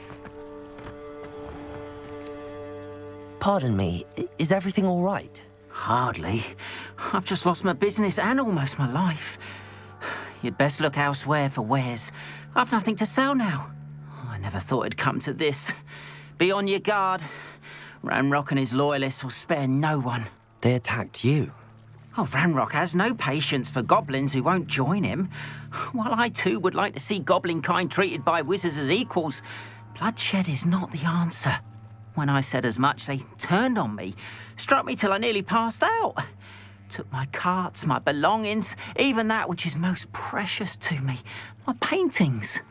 Pardon me, is everything all right? Hardly. I've just lost my business and almost my life. You'd best look elsewhere for wares. I've nothing to sell now. I never thought it'd come to this. Be on your guard. Ranrock and his loyalists will spare no one. They attacked you. Oh, Ranrock has no patience for goblins who won't join him. While I too would like to see goblin kind treated by wizards as equals, bloodshed is not the answer. When I said as much, they turned on me, struck me till I nearly passed out. Took my carts, my belongings, even that which is most precious to me, my paintings.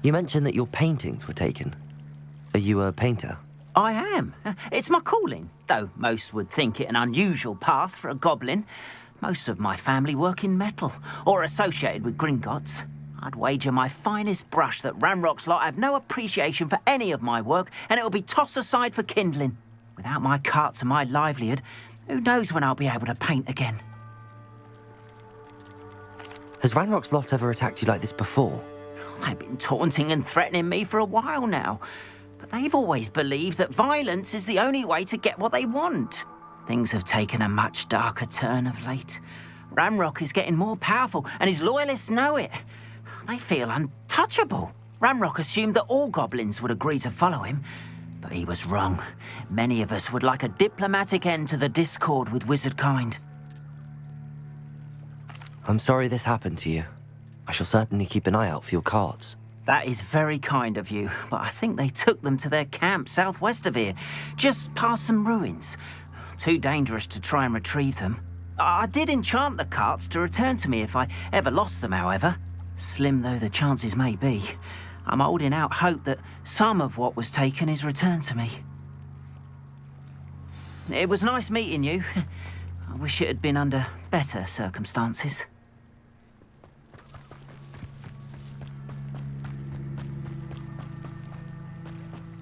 You mentioned that your paintings were taken. Are you a painter? I am. It's my calling, though most would think it an unusual path for a goblin. Most of my family work in metal, or associated with Gringotts. I'd wager my finest brush that Ranrock's lot have no appreciation for any of my work, and it'll be tossed aside for kindling. Without my carts and my livelihood, who knows when I'll be able to paint again? Has Ranrock's lot ever attacked you like this before? They've been taunting and threatening me for a while now, but they've always believed that violence is the only way to get what they want. Things have taken a much darker turn of late. Ranrock is getting more powerful, and his loyalists know it. They feel untouchable. Ranrock assumed that all goblins would agree to follow him, but he was wrong. Many of us would like a diplomatic end to the discord with wizard kind. I'm sorry this happened to you. I shall certainly keep an eye out for your carts. That is very kind of you, but I think they took them to their camp southwest of here, just past some ruins. Too dangerous to try and retrieve them. I did enchant the carts to return to me if I ever lost them, however. Slim though the chances may be, I'm holding out hope that some of what was taken is returned to me. It was nice meeting you. I wish it had been under better circumstances.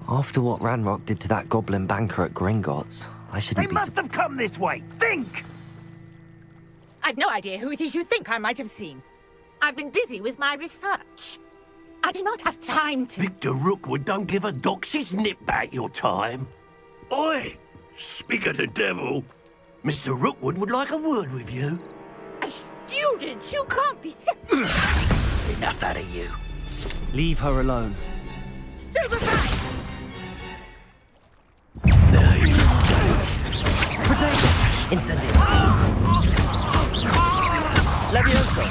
After what Ranrock did to that goblin banker at Gringotts, I shouldn't be... They must have come this way! Think! I've no idea who it is you think I might have seen. I've been busy with my research. I do not have time to... Victor Rookwood don't give a doxy's nip back your time. Oi! Speak of the devil. Mr. Rookwood would like a word with you. A student? You can't be... Enough out of you. Leave her alone. Stupefy! Incendio. Levioso.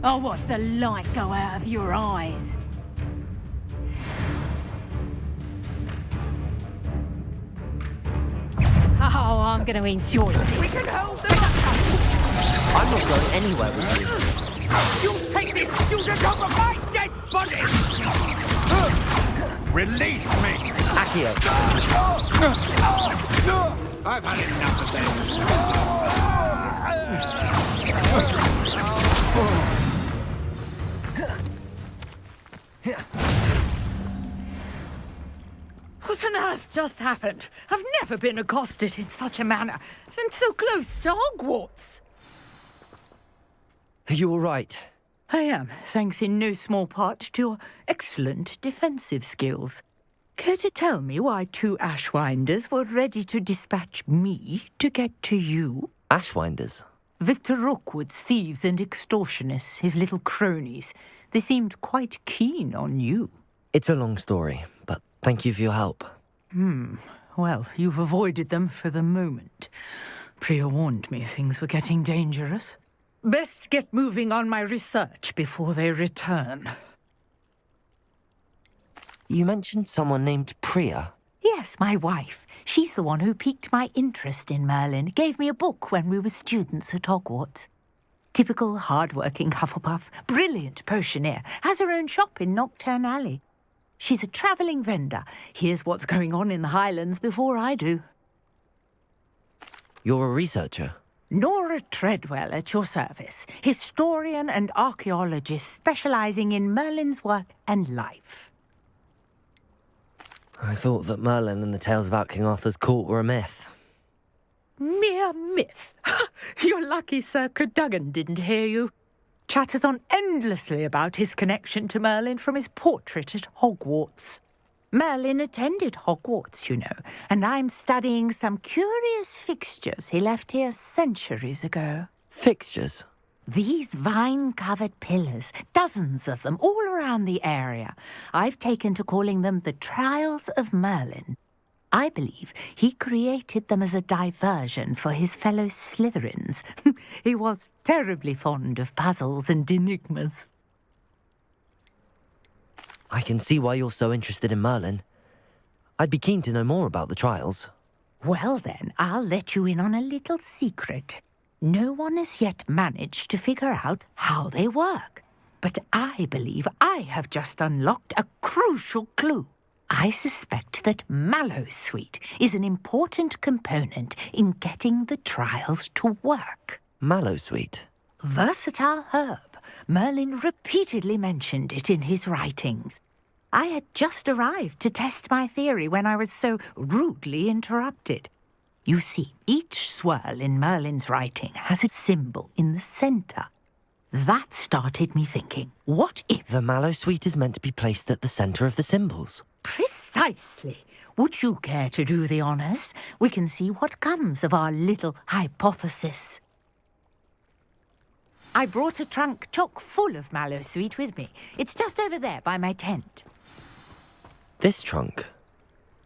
I'll watch the light go out of your eyes. Oh, I'm going to enjoy it. We can hold them I'm not going anywhere with you. You take this student over my dead body! Release me! Accio. I've had enough of this. What on earth just happened? I've never been accosted in such a manner, and so close to Hogwarts. Are you all right? I am, thanks in no small part to your excellent defensive skills. Care to tell me why 2 Ashwinders were ready to dispatch me to get to you? Ashwinders? Victor Rookwood's thieves and extortionists, his little cronies. They seemed quite keen on you. It's a long story, but thank you for your help. Well, you've avoided them for the moment. Priya warned me things were getting dangerous. Best get moving on my research before they return. You mentioned someone named Priya. Yes, my wife. She's the one who piqued my interest in Merlin. Gave me a book when we were students at Hogwarts. Typical hard-working Hufflepuff. Brilliant potioneer. Has her own shop in Knockturn Alley. She's a travelling vendor. Hears what's going on in the Highlands before I do. You're a researcher? Nora Treadwell at your service. Historian and archaeologist specialising in Merlin's work and life. I thought that Merlin and the tales about King Arthur's court were a myth. Mere myth. You're lucky Sir Cadogan didn't hear you. Chatters on endlessly about his connection to Merlin from his portrait at Hogwarts. Merlin attended Hogwarts, you know, and I'm studying some curious fixtures he left here centuries ago. Fixtures? These vine-covered pillars, dozens of them, all around the area. I've taken to calling them the Trials of Merlin. I believe he created them as a diversion for his fellow Slytherins. He was terribly fond of puzzles and enigmas. I can see why you're so interested in Merlin. I'd be keen to know more about the trials. Well then, I'll let you in on a little secret. No one has yet managed to figure out how they work. But I believe I have just unlocked a crucial clue. I suspect that mallowsweet is an important component in getting the trials to work. Mallowsweet? Versatile herb. Merlin repeatedly mentioned it in his writings. I had just arrived to test my theory when I was so rudely interrupted. You see, each swirl in Merlin's writing has a symbol in the centre. That started me thinking, what if... The mallowsweet is meant to be placed at the centre of the symbols. Precisely. Would you care to do the honours? We can see what comes of our little hypothesis. I brought a trunk chock full of mallowsweet with me. It's just over there by my tent. This trunk?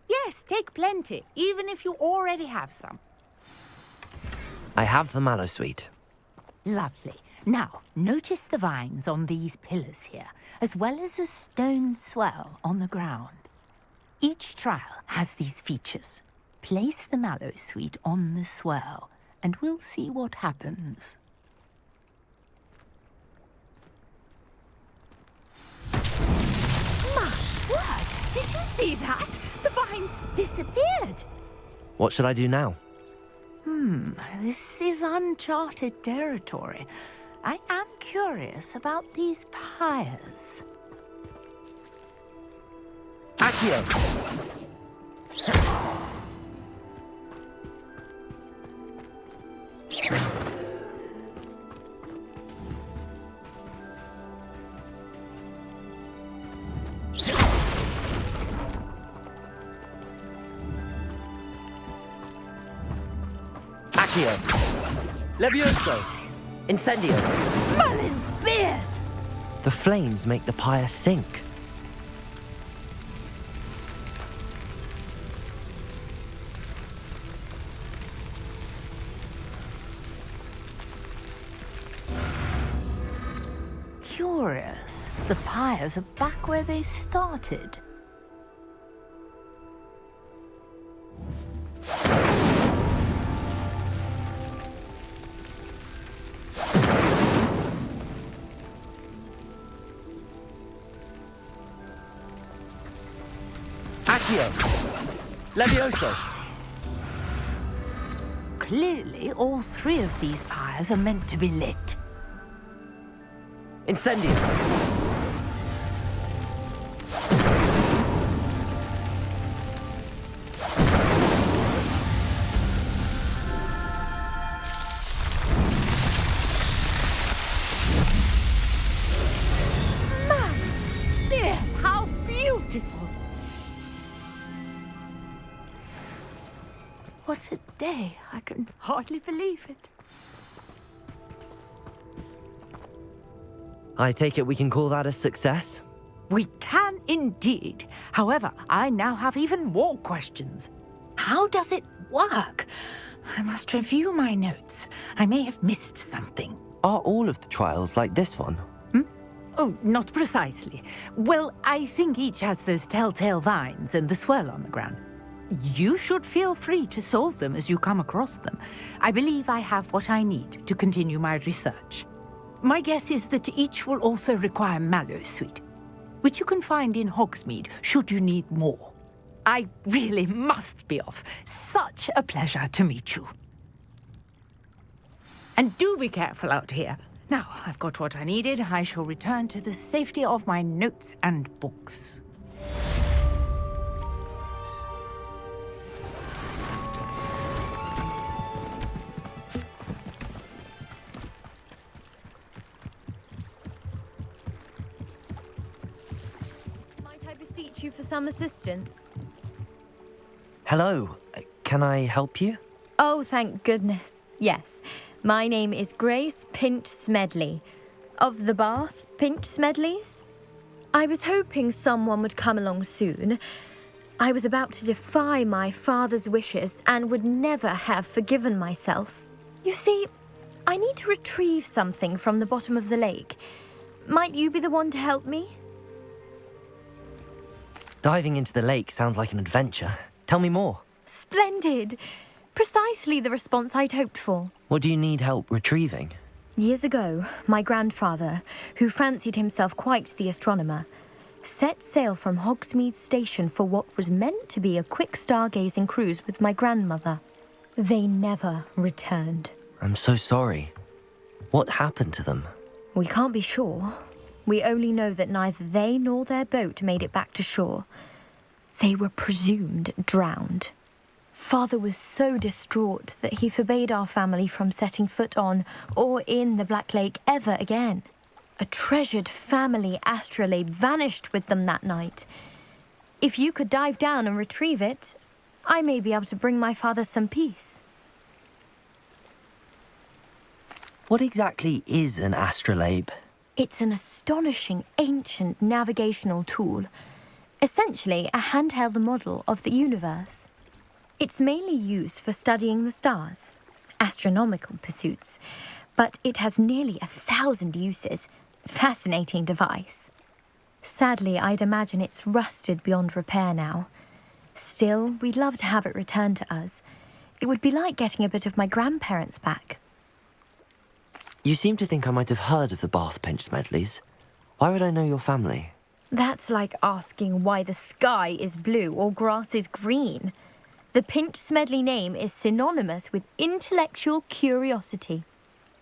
Yes, take plenty, even if you already have some. I have the mallowsweet. Lovely. Now, notice the vines on these pillars here, as well as a stone swell on the ground. Each trial has these features. Place the mallowsweet on the swell, and we'll see what happens. My word! Did you see that? The vines disappeared. What should I do now? This is uncharted territory. I am curious about these pyres. Accio! Accio! Levioso! Incendio! Merlin's beard! The flames make the pyre sink. Curious. The pyres are back where they started. Accio! Levioso! Clearly, all three of these pyres are meant to be lit. Incendio! How beautiful! What a day! I can hardly believe it. I take it we can call that a success? We can indeed. However, I now have even more questions. How does it work? I must review my notes. I may have missed something. Are all of the trials like this one? Oh, not precisely. Well, I think each has those telltale vines and the swirl on the ground. You should feel free to solve them as you come across them. I believe I have what I need to continue my research. My guess is that each will also require mallowsweet. which you can find in Hogsmeade should you need more. I really must be off. Such a pleasure to meet you. And do be careful out here. Now, I've got what I needed. I shall return to the safety of my notes and books. Might I beseech you for some assistance? Hello, can I help you? Oh, thank goodness. Yes, my name is Grace Pinch Smedley, of the Bath Pinch Smedleys. I was hoping someone would come along soon. I was about to defy my father's wishes and would never have forgiven myself. You see, I need to retrieve something from the bottom of the lake. Might you be the one to help me? Diving into the lake sounds like an adventure. Tell me more. Splendid! Precisely the response I'd hoped for. What do you need help retrieving? Years ago, my grandfather, who fancied himself quite the astronomer, set sail from Hogsmeade Station for what was meant to be a quick stargazing cruise with my grandmother. They never returned. I'm so sorry. What happened to them? We can't be sure. We only know that neither they nor their boat made it back to shore. They were presumed drowned. Father was so distraught that he forbade our family from setting foot on or in the Black Lake ever again. A treasured family astrolabe vanished with them that night. If you could dive down and retrieve it, I may be able to bring my father some peace. What exactly is an astrolabe? It's an astonishing ancient navigational tool, essentially a handheld model of the universe. It's mainly used for studying the stars, astronomical pursuits, but it has nearly 1,000 uses. Fascinating device. Sadly, I'd imagine it's rusted beyond repair now. Still, we'd love to have it returned to us. It would be like getting a bit of my grandparents back. You seem to think I might have heard of the Bath Pinch Smedleys. Why would I know your family? That's like asking why the sky is blue or grass is green. The Pinch Smedley name is synonymous with intellectual curiosity.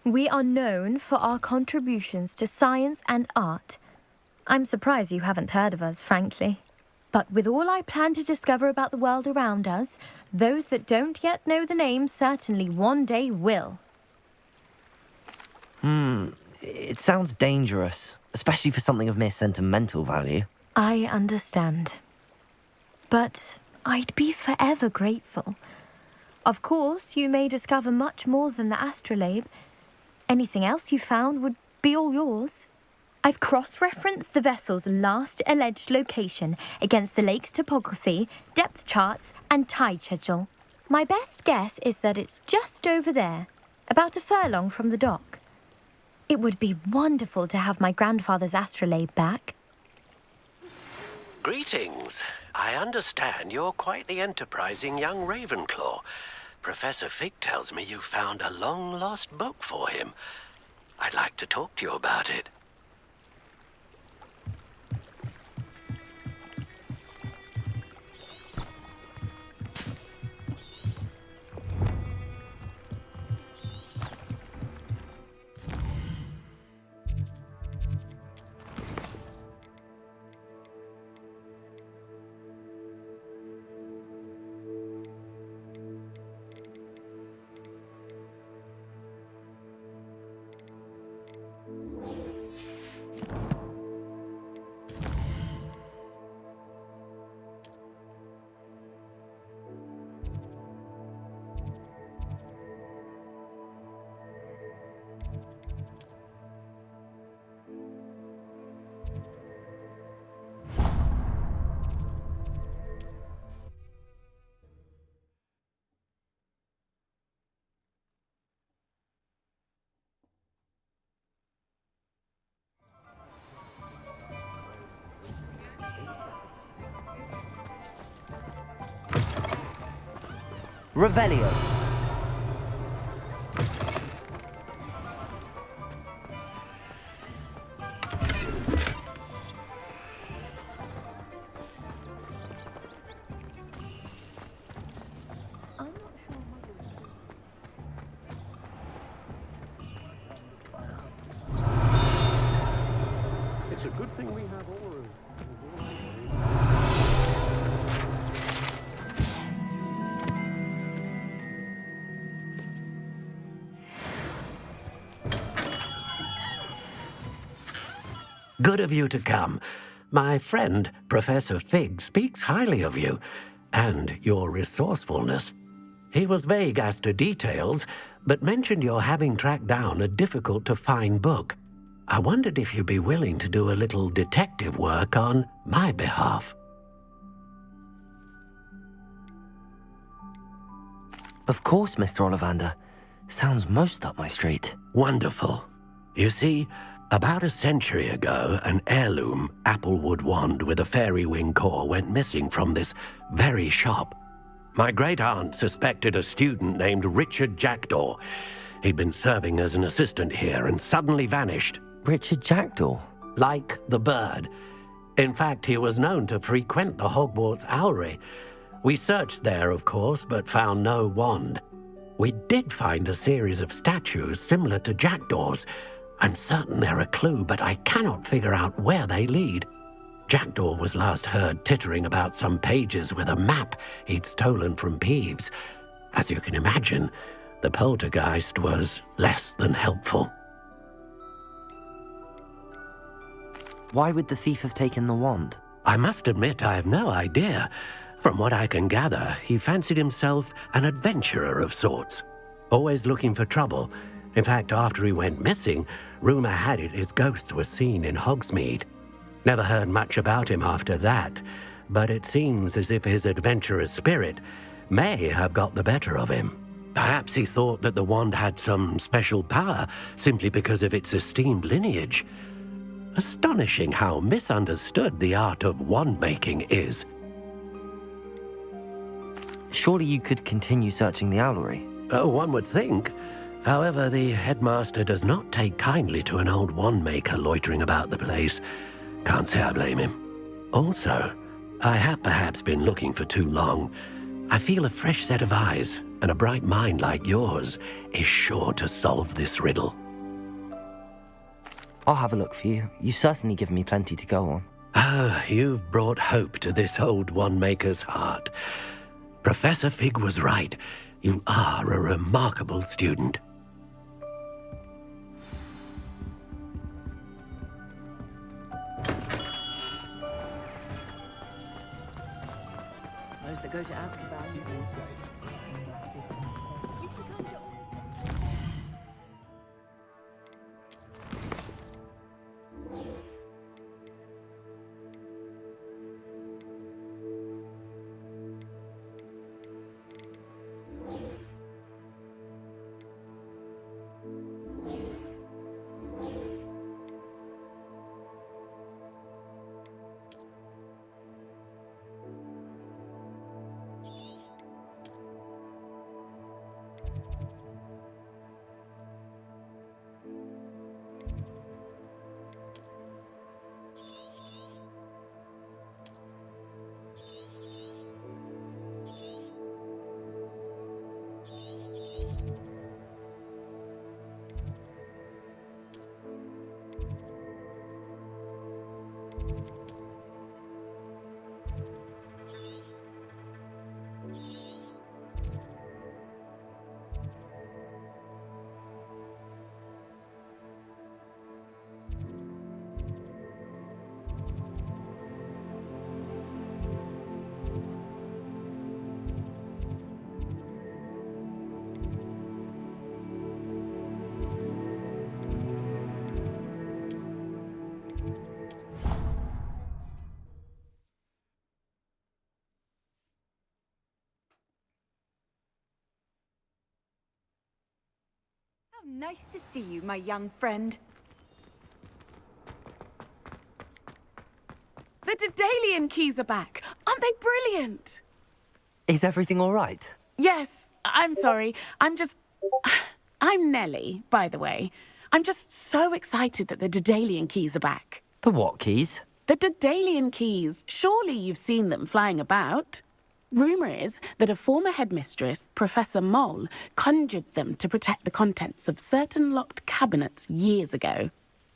We are known for our contributions to science and art. I'm surprised you haven't heard of us, frankly. But with all I plan to discover about the world around us, those that don't yet know the name certainly one day will. It sounds dangerous, especially for something of mere sentimental value. I understand. But I'd be forever grateful. Of course, you may discover much more than the astrolabe. Anything else you found would be all yours. I've cross-referenced the vessel's last alleged location against the lake's topography, depth charts, and tide schedule. My best guess is that it's just over there, about a furlong from the dock. It would be wonderful to have my grandfather's astrolabe back. Greetings. I understand you're quite the enterprising young Ravenclaw. Professor Fig tells me you found a long-lost book for him. I'd like to talk to you about it. Revelio. Good of you to come. My friend, Professor Fig, speaks highly of you and your resourcefulness. He was vague as to details, but mentioned your having tracked down a difficult-to-find book. I wondered if you'd be willing to do a little detective work on my behalf. Of course, Mr. Ollivander. Sounds most up my street. Wonderful. You see, about a century ago, an heirloom applewood wand with a fairy wing core went missing from this very shop. My great-aunt suspected a student named Richard Jackdaw. He'd been serving as an assistant here and suddenly vanished. Richard Jackdaw? Like the bird. In fact, he was known to frequent the Hogwarts Owlery. We searched there, of course, but found no wand. We did find a series of statues similar to Jackdaw's. I'm certain they're a clue, but I cannot figure out where they lead. Jackdaw was last heard tittering about some pages with a map he'd stolen from Peeves. As you can imagine, the poltergeist was less than helpful. Why would the thief have taken the wand? I must admit I have no idea. From what I can gather, he fancied himself an adventurer of sorts, always looking for trouble. In fact, after he went missing, rumour had it his ghost was seen in Hogsmeade. Never heard much about him after that, but it seems as if his adventurous spirit may have got the better of him. Perhaps he thought that the wand had some special power simply because of its esteemed lineage. Astonishing how misunderstood the art of wand-making is. Surely you could continue searching the owlery. Oh, one would think. However, the headmaster does not take kindly to an old wand-maker loitering about the place. Can't say I blame him. Also, I have perhaps been looking for too long. I feel a fresh set of eyes, and a bright mind like yours is sure to solve this riddle. I'll have a look for you. You've certainly given me plenty to go on. Ah, you've brought hope to this old wand-maker's heart. Professor Fig was right. You are a remarkable student. Those that go to Azkaban. Nice to see you, my young friend. The Daedalian keys are back. Aren't they brilliant? Is everything all right? Yes, I'm sorry. I'm Nellie, by the way. I'm just so excited that the Daedalian keys are back. The what keys? The Daedalian keys. Surely you've seen them flying about. Rumour is that a former headmistress, Professor Moll, conjured them to protect the contents of certain locked cabinets years ago.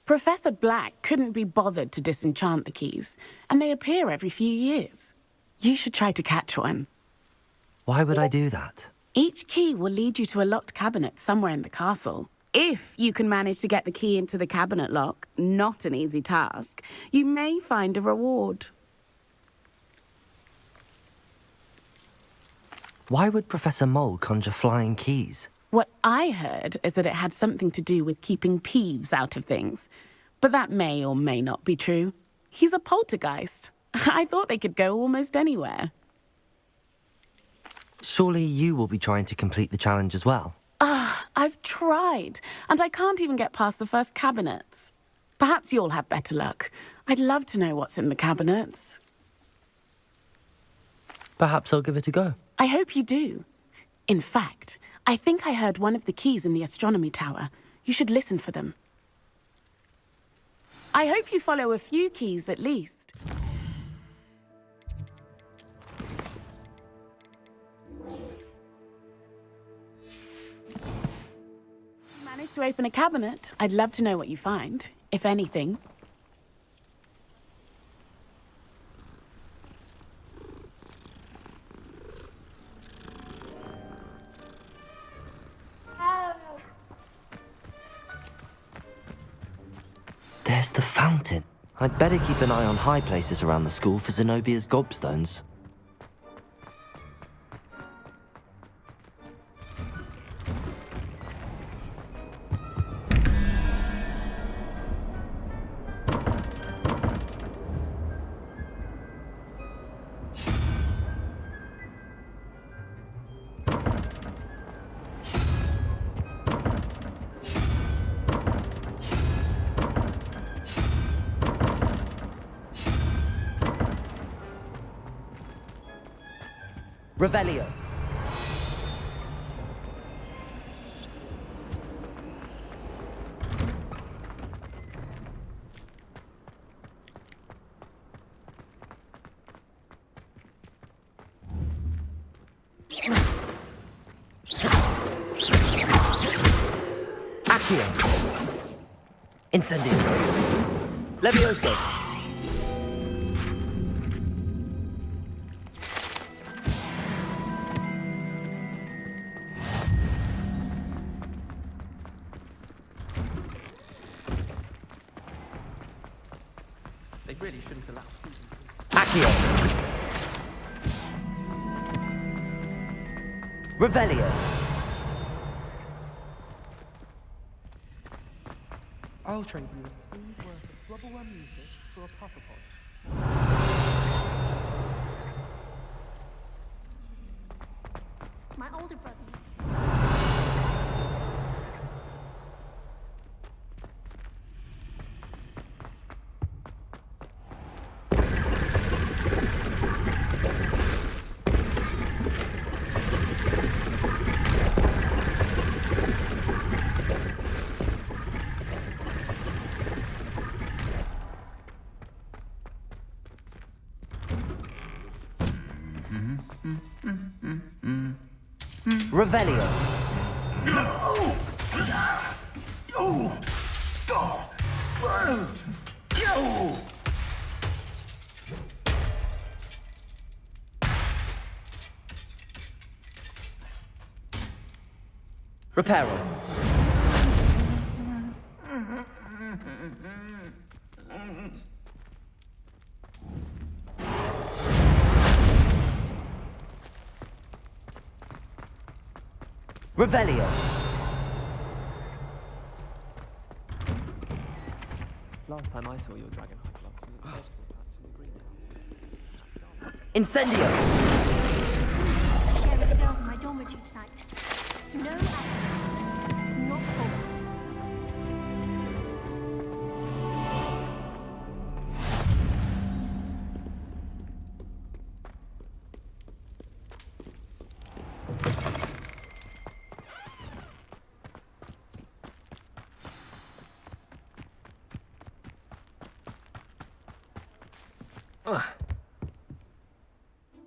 Professor Black couldn't be bothered to disenchant the keys, and they appear every few years. You should try to catch one. Why would I do that? Each key will lead you to a locked cabinet somewhere in the castle. If you can manage to get the key into the cabinet lock, not an easy task, you may find a reward. Why would Professor Mole conjure flying keys? What I heard is that it had something to do with keeping Peeves out of things. But that may or may not be true. He's a poltergeist. I thought they could go almost anywhere. Surely you will be trying to complete the challenge as well. I've tried, and I can't even get past the first cabinets. Perhaps you'll have better luck. I'd love to know what's in the cabinets. Perhaps I'll give it a go. I hope you do. In fact, I think I heard one of the keys in the astronomy tower. You should listen for them. I hope you follow a few keys at least. Managed to open a cabinet. I'd love to know what you find, if anything. There's the fountain. I'd better keep an eye on high places around the school for Zenobia's gobstones. Revelio. Accio. Incendio. Levioso. They really shouldn't allow students. Accio. Revelio. I'll trade you a food worth of rubberworm music for a puffapod. My older brother. Revelio. Reparo. Revelio. Last time I saw your dragon hyclops was at the vegetable patch in the greenhouse. Incendio. Share with the girls in my dormitory tonight. No action. Not forward.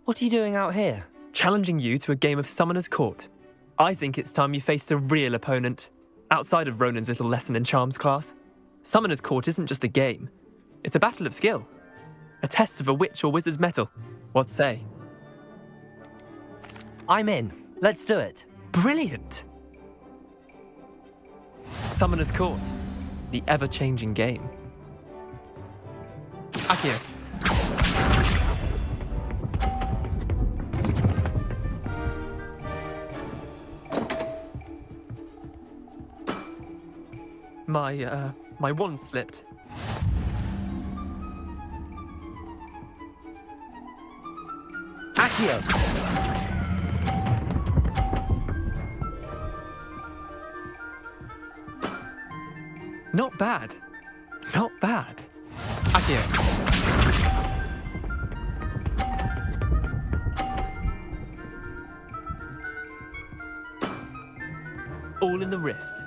What are you doing out here? Challenging you to a game of Summoner's Court. I think it's time you faced a real opponent, outside of Ronan's little lesson in charms class. Summoner's Court isn't just a game. It's a battle of skill. A test of a witch or wizard's mettle. What say? I'm in. Let's do it. Brilliant! Summoner's Court. The ever-changing game. Akio. My wand slipped. Akio! Not bad. Not bad. Akio. All in the wrist.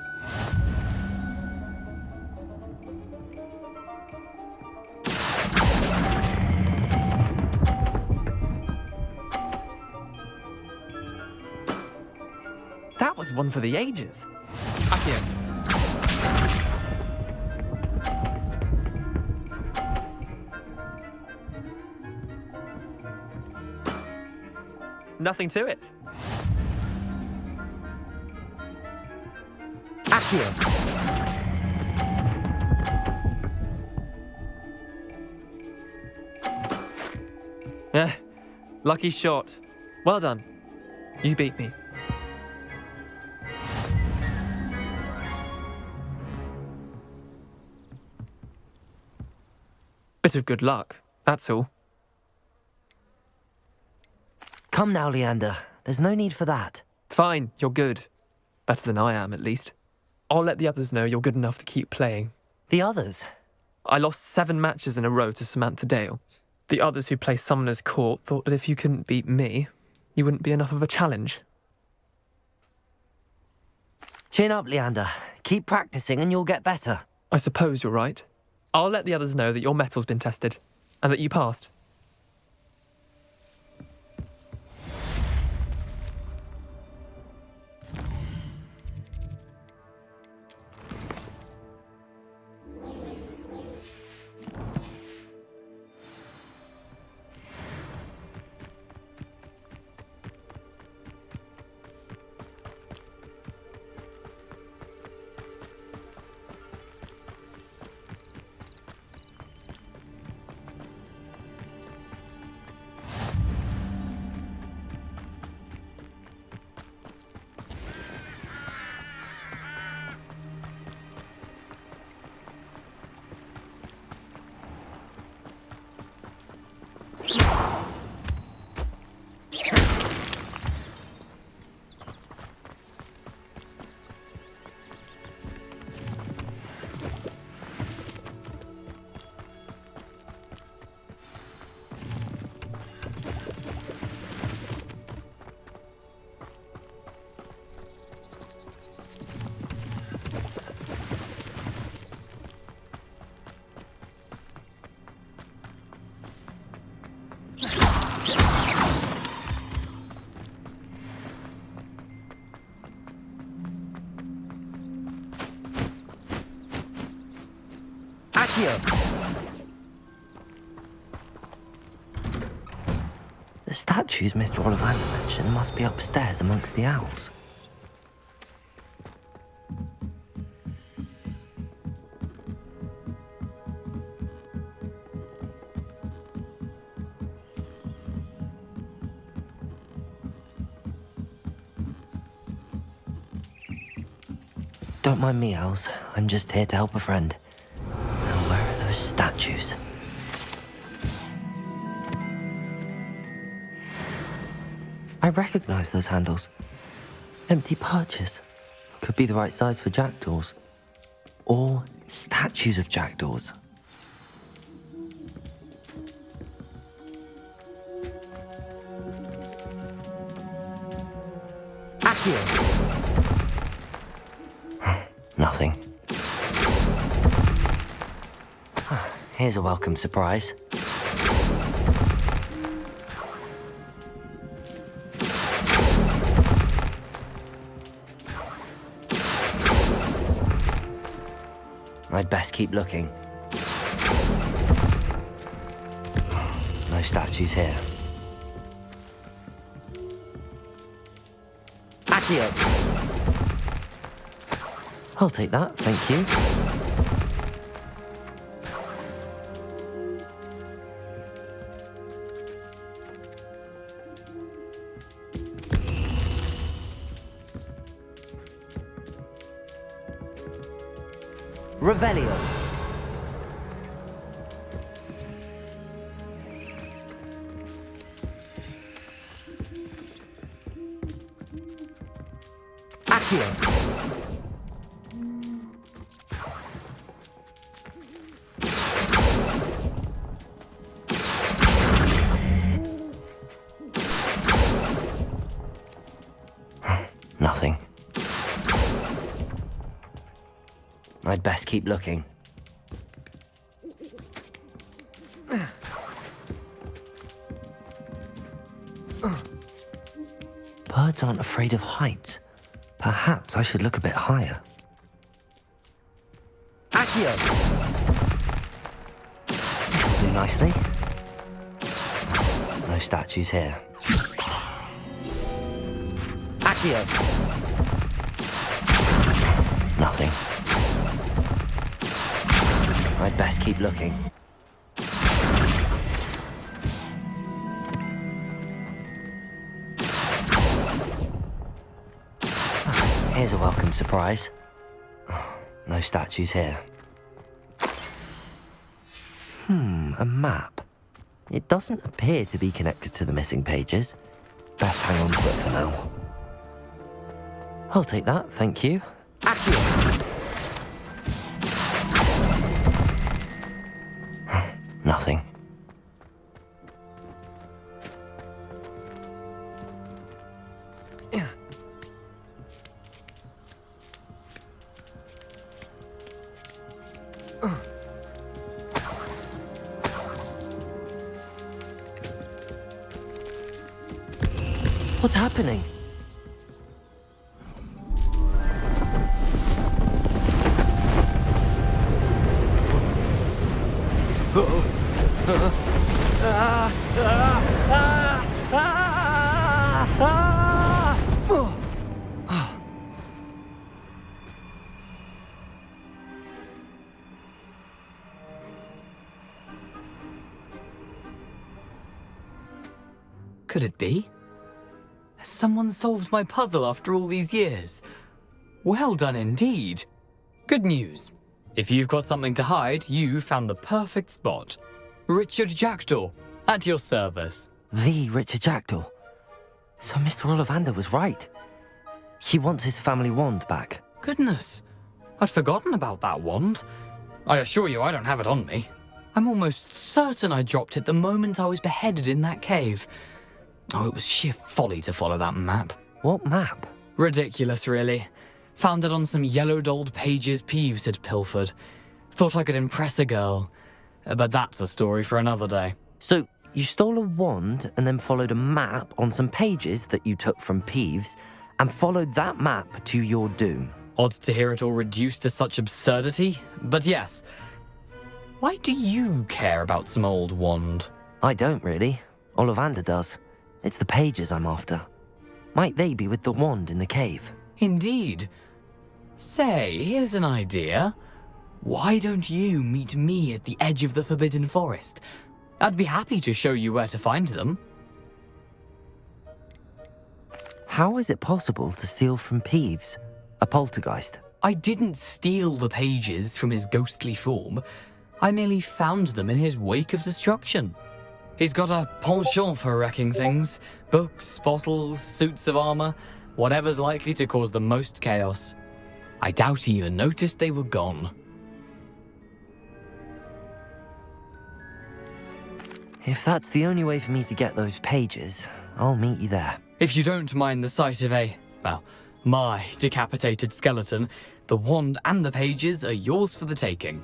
That was one for the ages. Akio. Nothing to it. Akio. Lucky shot. Well done. You beat me. Bit of good luck, that's all. Come now, Leander. There's no need for that. Fine, you're good. Better than I am, at least. I'll let the others know you're good enough to keep playing. The others? I lost 7 matches in a row to Samantha Dale. The others who play Summoner's Court thought that if you couldn't beat me, you wouldn't be enough of a challenge. Chin up, Leander. Keep practicing and you'll get better. I suppose you're right. I'll let the others know that your metal's been tested, and that you passed. The statues Mr. Ollivander mentioned must be upstairs amongst the owls. Don't mind me, owls. I'm just here to help a friend. Now, where are those statues? I recognize those handles. Empty perches. Could be the right size for jackdaws. Or statues of jackdaws. Accio! Nothing. Here's a welcome surprise. I'd best keep looking. No statues here. Accio! I'll take that, thank you. Revelio. Accio. Nothing. I'd best keep looking. Birds aren't afraid of heights. Perhaps I should look a bit higher. Accio! This'll do nicely. No statues here. Accio! Nothing. I'd best keep looking. Here's a welcome surprise. No statues here. A map. It doesn't appear to be connected to the missing pages. Best hang on to it for now. I'll take that, thank you. Accio! Nothing. What's happening? Could it be? Has someone solved my puzzle after all these years? Well done indeed. Good news. If you've got something to hide, you found the perfect spot. Richard Jackdaw, at your service. The Richard Jackdaw. So Mr. Ollivander was right. He wants his family wand back. Goodness, I'd forgotten about that wand. I assure you I don't have it on me. I'm almost certain I dropped it the moment I was beheaded in that cave. Oh, it was sheer folly to follow that map. What map? Ridiculous, really. Found it on some yellowed old pages Peeves had pilfered. Thought I could impress a girl. But that's a story for another day. So, you stole a wand and then followed a map on some pages that you took from Peeves and followed that map to your doom. Odd to hear it all reduced to such absurdity, but yes. Why do you care about some old wand? I don't really. Ollivander does. It's the pages I'm after. Might they be with the wand in the cave? Indeed. Say, here's an idea. Why don't you meet me at the edge of the Forbidden Forest? I'd be happy to show you where to find them. How is it possible to steal from Peeves, a poltergeist? I didn't steal the pages from his ghostly form. I merely found them in his wake of destruction. He's got a penchant for wrecking things. Books, bottles, suits of armor, whatever's likely to cause the most chaos. I doubt he even noticed they were gone. If that's the only way for me to get those pages, I'll meet you there. If you don't mind the sight of my decapitated skeleton, the wand and the pages are yours for the taking.